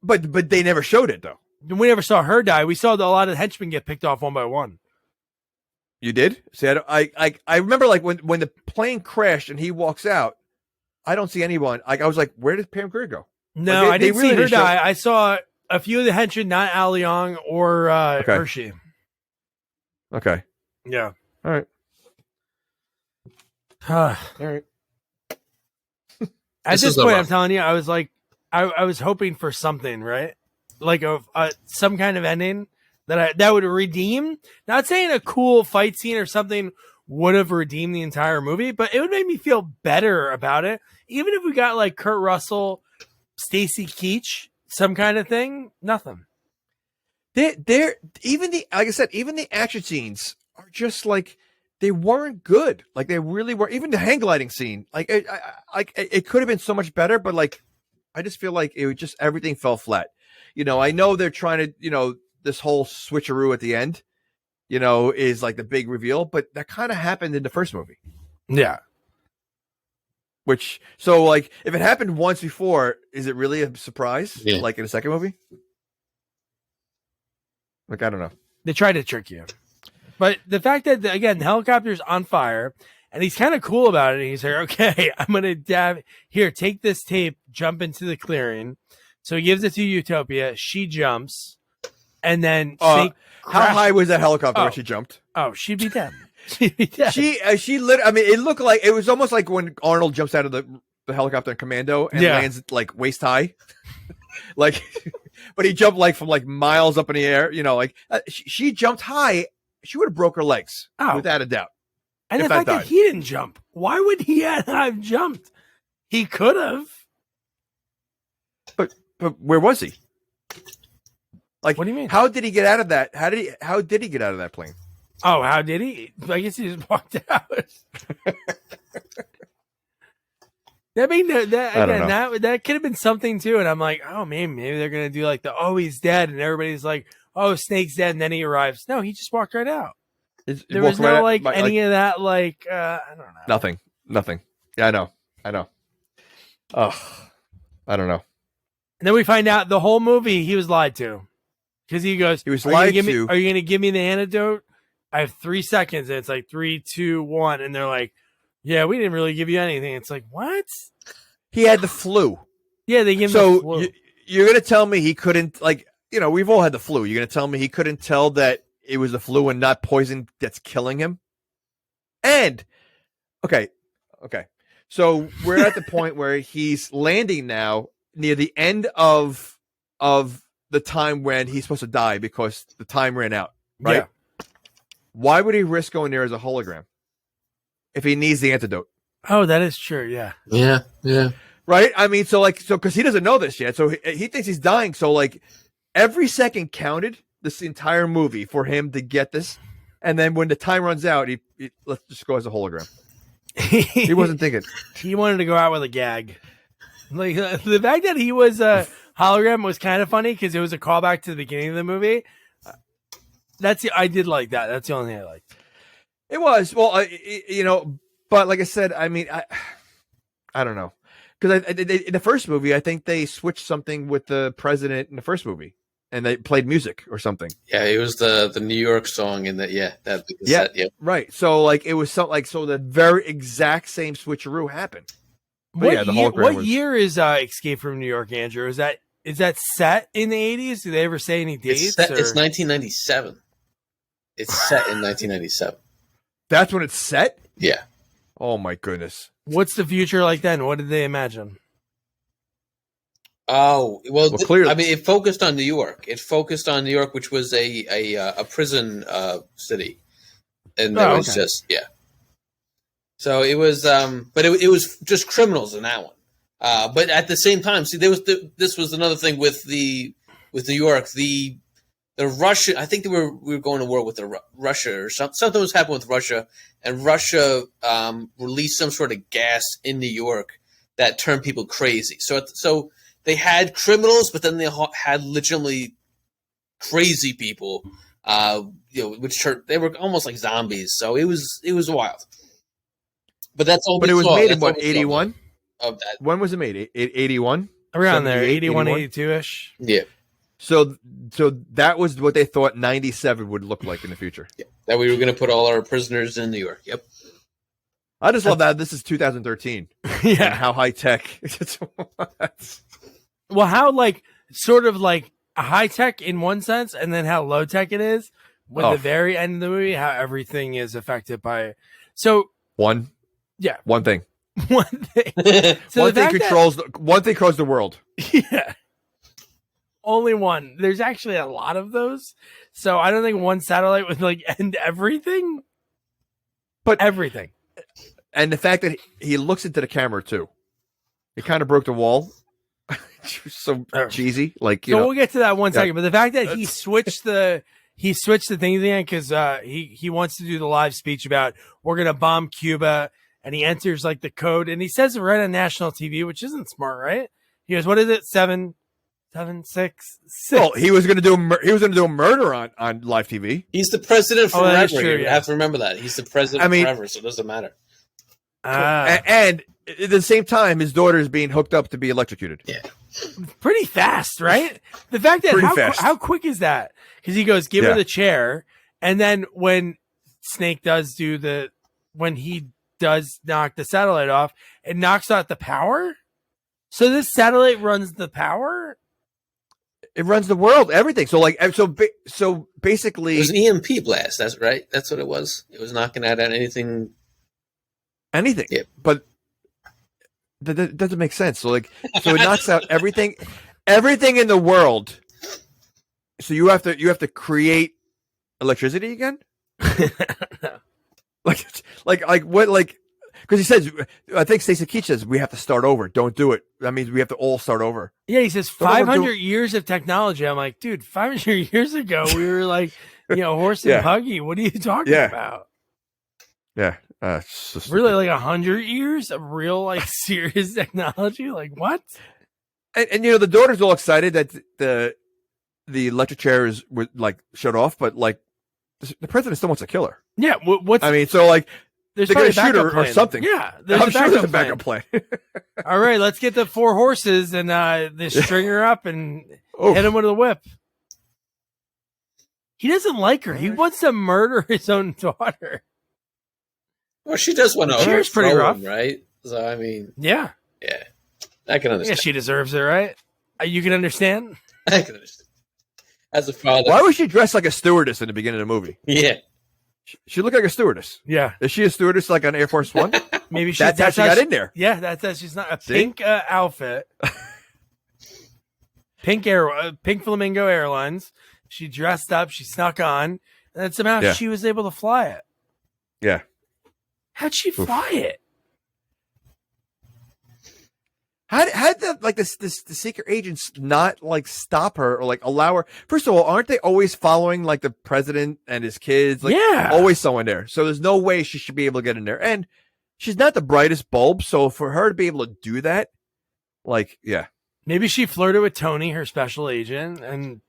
But they never showed it though. We never saw her die. We saw a lot of henchmen get picked off one by one. You did? See, I remember like when the plane crashed and he walks out, I don't see anyone. Like I was like, where did Pam Grier go? No, like, I didn't see her die. I saw a few of the henchmen, not Al Young or Hershey. Okay. Yeah. All right. All right. At this point, I'm telling you, I was like, I was hoping for something, right? Like some kind of ending that would redeem. Not saying a cool fight scene or something would have redeemed the entire movie, but it would make me feel better about it. Even if we got like Kurt Russell, Stacy Keach, some kind of thing, nothing. They're even like I said, even the action scenes are just like they weren't good. Like they really were. Even the hang gliding scene, like it could have been so much better, but like I just feel like it was just everything fell flat. You know, I know they're trying to, you know, this whole switcheroo at the end, you know, is like the big reveal, but that kind of happened in the first movie. Yeah. Which, so like, if it happened once before, is it really a surprise? Yeah. Like in the second movie? Like, I don't know. They tried to trick you. But the fact that, again, the helicopter's on fire, and he's kind of cool about it. He's like, okay, I'm going to dab. Here, take this tape, jump into the clearing. So he gives it to Utopia. She jumps. And then how high was that helicopter when she jumped? Oh, she'd be dead. She'd be dead. She lit. I mean, it looked like it was almost like when Arnold jumps out of the helicopter in Commando and lands like waist high, like. But he jumped like from like miles up in the air. You know, like she jumped high. She would have broke her legs without a doubt. And the fact that he didn't jump, why would he have jumped? He could have. But where was he? Like, what do you mean? How did he get out of that? How did he get out of that plane? Oh, how did he? I guess he just walked out. That could have been something too. And I'm like, oh man, maybe they're gonna do like he's dead, and everybody's like, oh, Snake's dead, and then he arrives. No, he just walked right out. There was no of that. Like I don't know. Nothing. Yeah, I know. Oh, I don't know. And then we find out the whole movie he was lied to, because he goes, he was lied to. Are you going to give me the antidote? I have 3 seconds. And it's like 3, 2, 1, and they're like, yeah, we didn't really give you anything. It's like, what? He had the flu. Yeah, they gave him the flu. You're going to tell me he couldn't, like, you know, we've all had the flu. You're going to tell me he couldn't tell that it was the flu and not poison that's killing him? And, okay. So we're at the point where he's landing now near the end of the time when he's supposed to die because the time ran out, right? Yeah. Why would he risk going there as a hologram if he needs the antidote? Oh, that is true. Yeah. Yeah. Right? I mean, so because he doesn't know this yet. So he thinks he's dying. So like every second counted this entire movie for him to get this. And then when the time runs out, he let's just go as a hologram. He wasn't thinking. He wanted to go out with a gag. Like the fact that he was a hologram was kind of funny because it was a callback to the beginning of the movie. I did like that. That's the only thing I liked. It was, well, you know, but like I said, I mean, I don't know. Because in the first movie, I think they switched something with the president in the first movie, and they played music or something. Yeah, it was the New York song in that. Yeah, that Yeah, yeah. right. So like it was something like the very exact same switcheroo happened. But What year is Escape from New York, Andrew? Is that set in the 80s? Do they ever say any dates? It's 1997. It's set in 1997. That's when it's set? Yeah. Oh my goodness. What's the future like then? What did they imagine? Oh, well clearly. I mean, it focused on New York. It focused on New York, which was a prison city. And there was just, yeah. So it was, but it was just criminals in that one. But at the same time, see, this was another thing with New York. The Russia, I think we were going to war with Russia or something was happening with Russia, and Russia released some sort of gas in New York that turned people crazy. So they had criminals, but then they had legitimately crazy people, they were almost like zombies. So it was wild. But that's all. But it was made in what, 81? Of that. When was it made? 81? Around there, 81, 82 ish. Yeah. So that was what they thought 97 would look like in the future. Yeah. That we were going to put all our prisoners in New York. Yep. I just love that this is 2013. Yeah. And how high tech. Well, how sort of high tech in one sense, and then how low tech it is with the very end of the movie, how everything is affected by. So one thing. One thing. So one thing controls the world. Yeah. Only one. There's actually a lot of those. So I don't think one satellite would end everything. But everything. And the fact that he looks into the camera too. It kind of broke the wall. So cheesy. We'll get to that one second. But the fact that he switched the things again because he wants to do the live speech about we're gonna bomb Cuba, and he enters the code and he says it right on national TV, which isn't smart, right? He goes, "What is it? 776." Well, he was going to do a murder on live TV. He's the president forever. That is true, You have to remember that he's the president forever, so it doesn't matter. And at the same time, his daughter is being hooked up to be electrocuted. Yeah, pretty fast, right? The fact that how quick is that? Because he goes, "Give her the chair," and then when Snake when he does knock the satellite off, it knocks out the power. So this satellite runs the power. It runs the world, everything. So so basically, it was an EMP blast. That's right. That's what it was. It was knocking out anything. Yeah. But that doesn't make sense. So it knocks out everything in the world. So you have to create electricity again. Because he says, I think Stacey Keach says we have to start over. Don't do it. That means we have to all start over. Yeah, he says 500 years of technology. I'm like, dude, 500 years ago we were horse and buggy. What are you talking about? Yeah, really 100 years of real serious technology. What? And the daughter's all excited that the electric chair is shut off, but the president still wants to kill her. Yeah, they're going to shoot her or something. Yeah, I'm sure there's a backup plan. All right, let's get the 4 horses and they string her up and hit him with a whip. He doesn't like her. He wants to murder his own daughter. Well, she does want to. Cheers, pretty rough, right? So I mean, yeah, I can understand. Yeah, she deserves it, right? You can understand. I can understand. As a father, why was she dressed like a stewardess in the beginning of the movie? Yeah. She looked like a stewardess. Yeah. Is she a stewardess on Air Force One? Maybe that's how she got in there. Yeah, that's how she's not. Pink outfit. Pink Flamingo Airlines. She dressed up. She snuck on. And then somehow she was able to fly it. Yeah. How'd she fly it? How did the secret agents not stop her or allow her? First of all, aren't they always following the president and his kids? Always someone there. So there's no way she should be able to get in there. And she's not the brightest bulb, so for her to be able to do that, maybe she flirted with Tony, her special agent, and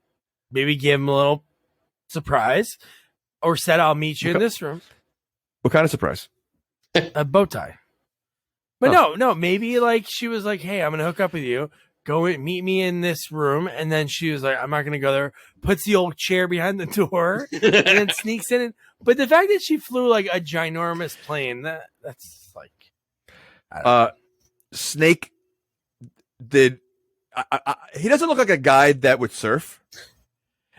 maybe give him a little surprise, or said, "I'll meet you in this room." What kind of surprise? A bow tie. But no, maybe like she was like, "Hey, I'm gonna hook up with you. Go meet me in this room," and then she was like, "I'm not gonna go there." Puts the old chair behind the door and then sneaks in. But the fact that she flew like a ginormous plane, that's like, Snake did. He doesn't look like a guy that would surf,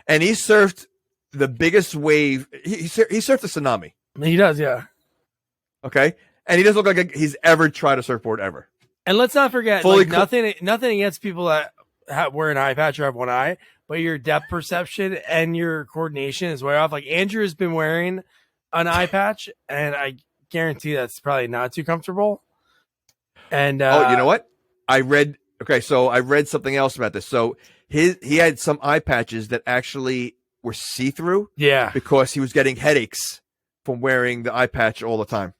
and he surfed the biggest wave. He surfed a tsunami. He does, yeah. Okay, and he doesn't look like he's ever tried a surfboard ever. And let's not forget, like, nothing against people that wear an eye patch or have one eye, but your depth perception and your coordination is way off. Like Andrew has been wearing an eye patch, and I guarantee that's probably not too comfortable. And you know what? I read something else about this. So he had some eye patches that actually were see-through. Yeah, because he was getting headaches from wearing the eye patch all the time.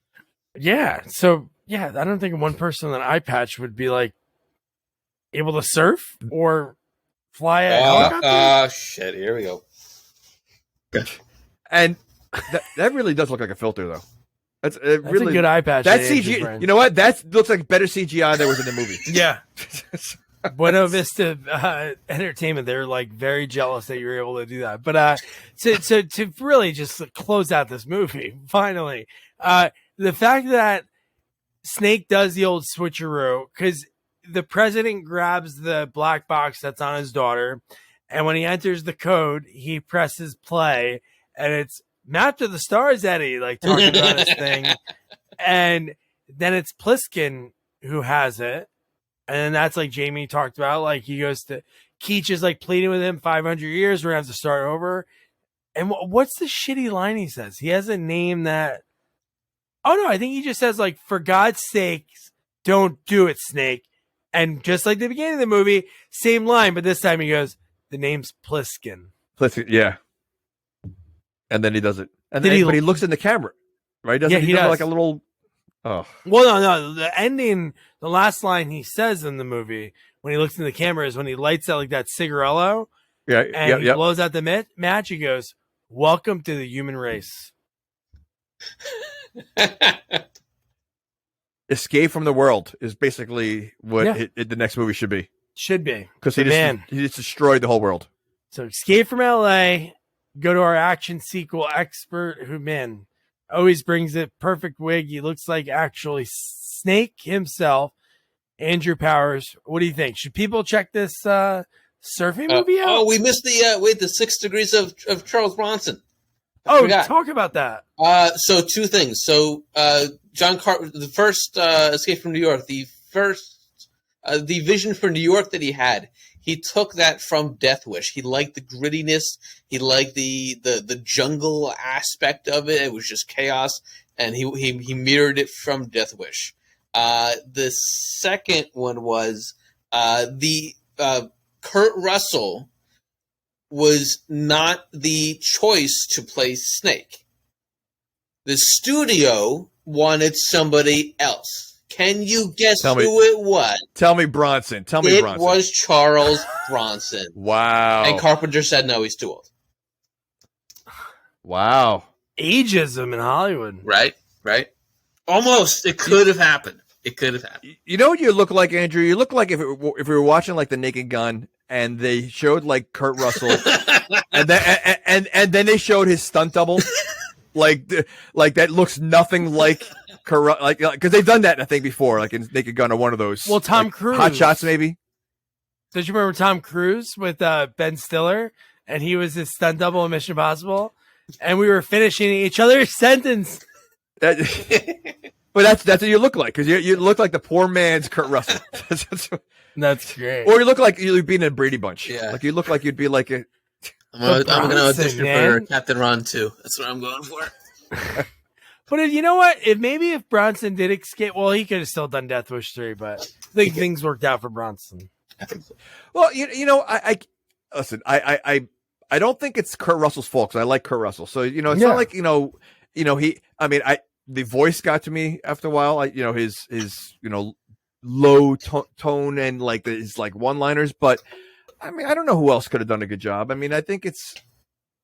Yeah. So yeah, I don't think one person with an eye patch would be like able to surf or fly a helicopter. Shit! Here we go. And that really does look like a filter, though. That's really a good eye patch. That CGI, you know what? That looks like better CGI than was in the movie. Yeah. Buena Vista Entertainment, they're like very jealous that you were able to do that. But to really just close out this movie, finally, the fact that Snake does the old switcheroo, because the president grabs the black box that's on his daughter, and when he enters the code, he presses play, and it's Map to the Stars, Eddie, like talking about his thing. And then it's Pliskin who has it. And then that's like Jamie talked about, like he goes to Keach is like pleading with him 500 years. We're gonna have to start over. And what's the shitty line he says? He has a name that. Oh no, I think he just says like, "For God's sakes, don't do it, Snake." And just like the beginning of the movie, same line, but this time he goes, "The name's Pliskin." Pliskin, yeah. And then he does it, and then but he looks in the camera, right? Doesn't he does. Like a little. Oh well, no. The ending, the last line he says in the movie when he looks in the camera is when he lights out like that cigarello. Yeah, and he blows out the match. He goes, "Welcome to the human race." Escape from the world is basically what the next movie should be. Should be, because he just destroyed the whole world. So Escape from L.A. Go to our action sequel expert who, man, always brings it. Perfect wig. He looks like actually Snake himself. Andrew Powers. What do you think? Should people check this surfing movie out? Oh, we missed the 6 Degrees of Charles Bronson. Talk about that. So 2 things. So John Carpenter, the first Escape from New York, the vision for New York that he had, he took that from Death Wish. He liked the grittiness. He liked the jungle aspect of it. It was just chaos, and he mirrored it from Death Wish. The second one was the Kurt Russell was not the choice to play Snake. The studio wanted somebody else. Can you guess who it was? Tell me Bronson. It was Charles Bronson. Wow. And Carpenter said no, he's too old. Wow. Ageism in Hollywood. Right. Almost. It could have happened. You know what you look like, Andrew? You look like if we were watching like The Naked Gun and they showed like Kurt Russell and then they showed his stunt double. like that looks nothing like because they've done that I think before, like in Naked Gun or one of those. Well, Tom Cruise, Hot Shots, maybe. Did you remember Tom Cruise with Ben Stiller, and he was his stunt double in Mission Impossible, and we were finishing each other's sentence. But that's what you look like, because you look like the poor man's Kurt Russell. That's great. Or you look like you'd be in a Brady Bunch. Yeah. Like you look like you'd be like a. I'm going to audition for Captain Ron 2. That's what I'm going for. But you know what? If Bronson did escape, well, he could have still done Death Wish 3, but I think things worked out for Bronson. Well, you know, I listen. I don't think it's Kurt Russell's fault, because I like Kurt Russell. So it's not like he. I mean, the voice got to me after a while. His low tone and like his like one-liners, but. I mean, I don't know who else could have done a good job. I mean, I think it's,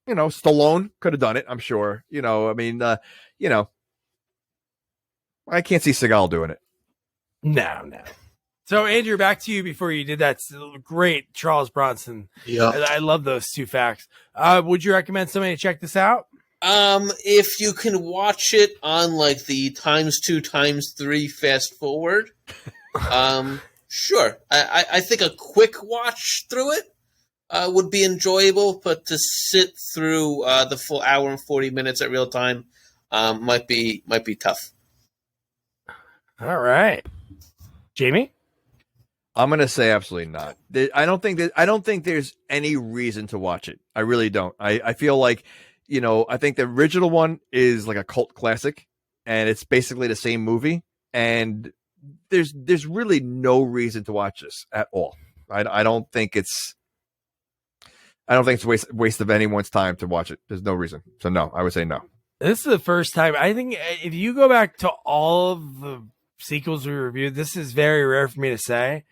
Stallone could have done it, I'm sure. I can't see Seagal doing it. No. So, Andrew, back to you before you did that great Charles Bronson. Yeah. I love those two facts. Would you recommend somebody to check this out? If you can watch it on like the ×2 ×3 fast forward, sure. I think a quick watch through it would be enjoyable, but to sit through the full hour and 40 minutes at real time might be tough. All right, Jamie. I'm gonna say absolutely not. I don't think there's any reason to watch it. I really don't. I feel like, I think the original one is like a cult classic, and it's basically the same movie. And there's really no reason to watch this at all. I don't think it's a waste of anyone's time to watch it. There's no reason. So no, I would say no. This is the first time. I think if you go back to all of the sequels we reviewed, this is very rare for me to say.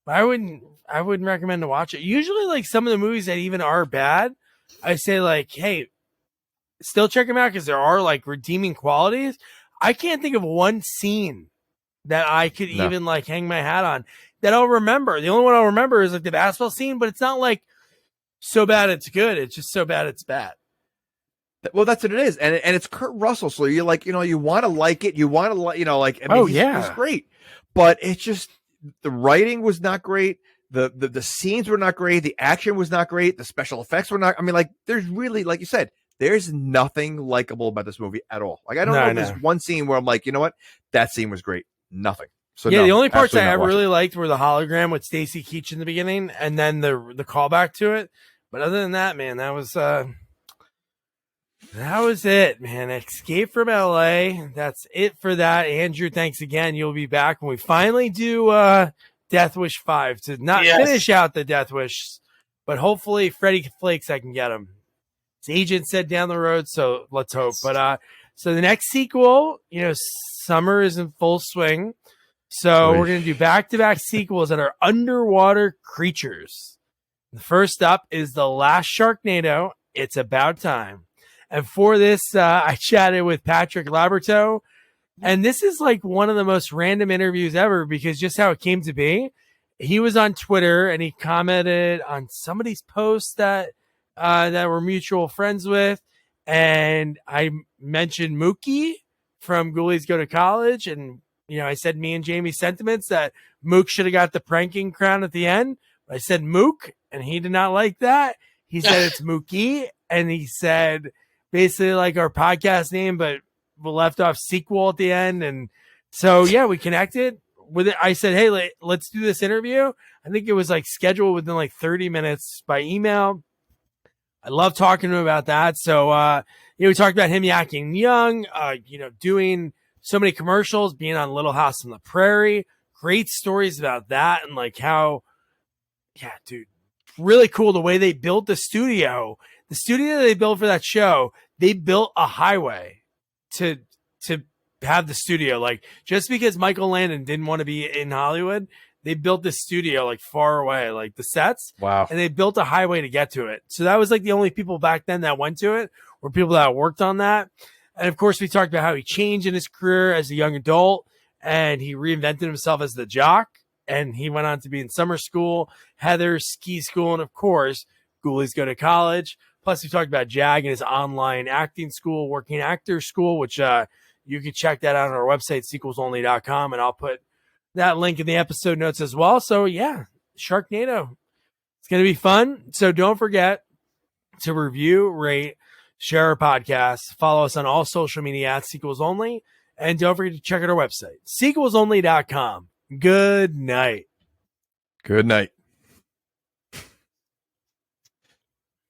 I wouldn't recommend to watch it. Usually, like some of the movies that even are bad, I say like, hey, still check them out because there are like redeeming qualities. I can't think of one scene that I could even like hang my hat on that I'll remember. The only one I'll remember is like the basketball scene, but it's not like so bad it's good. It's just so bad it's bad. Well, that's what it is, and it's Kurt Russell, so you're like, you want to like it, you want to like, he's great, but it's just. The writing was not great. The scenes were not great. The action was not great. The special effects were not. I mean, like, there's really, like you said, there's nothing likable about this movie at all. Like, I don't know if there's one scene where I'm like, you know what? That scene was great. Nothing. So yeah, the only parts I really liked were the hologram with Stacy Keach in the beginning, and then the callback to it. But other than that, man, that was it, man. Escape from LA. That's it for that. Andrew, thanks again. You'll be back when we finally do Death Wish 5 to not finish out the Death Wish, but hopefully Freddie Flakes, I can get him. His agent said down the road, so let's hope. But so the next sequel, summer is in full swing. So we're going to do back-to-back sequels that are underwater creatures. The first up is The Last Sharknado. It's About Time. And for this, I chatted with Patrick Laberto. And this is like one of the most random interviews ever because just how it came to be. He was on Twitter and he commented on somebody's post that we're mutual friends with. And I mentioned Mookie from Ghoulies Go to College. And, I said me and Jamie's sentiments that Mook should have got the pranking crown at the end. But I said Mook, and he did not like that. He said it's Mookie. And he said basically like our podcast name, but we left off sequel at the end. And so, yeah, we connected with it. I said, hey, let's do this interview. I think it was like scheduled within like 30 minutes by email. I love talking to him about that. So, we talked about him yakking young, doing so many commercials, being on Little House on the Prairie, great stories about that. And like how, yeah, dude, really cool. The way they built the studio that they built for that show, they built a highway to have the studio. Like just because Michael Landon didn't want to be in Hollywood, they built the studio like far away, like the sets. Wow. And they built a highway to get to it. So that was like the only people back then that went to it were people that worked on that. And of course we talked about how he changed in his career as a young adult and he reinvented himself as the jock. And he went on to be in summer school, Heather's ski school, and of course, Ghoulies Go to College. Plus, we talked about Jag and his online acting school, working actor school, which you can check that out on our website, sequelsonly.com. And I'll put that link in the episode notes as well. So, yeah, Sharknado. It's going to be fun. So don't forget to review, rate, share our podcast. Follow us on all social media at Sequels Only. And don't forget to check out our website, sequelsonly.com. Good night. Good night.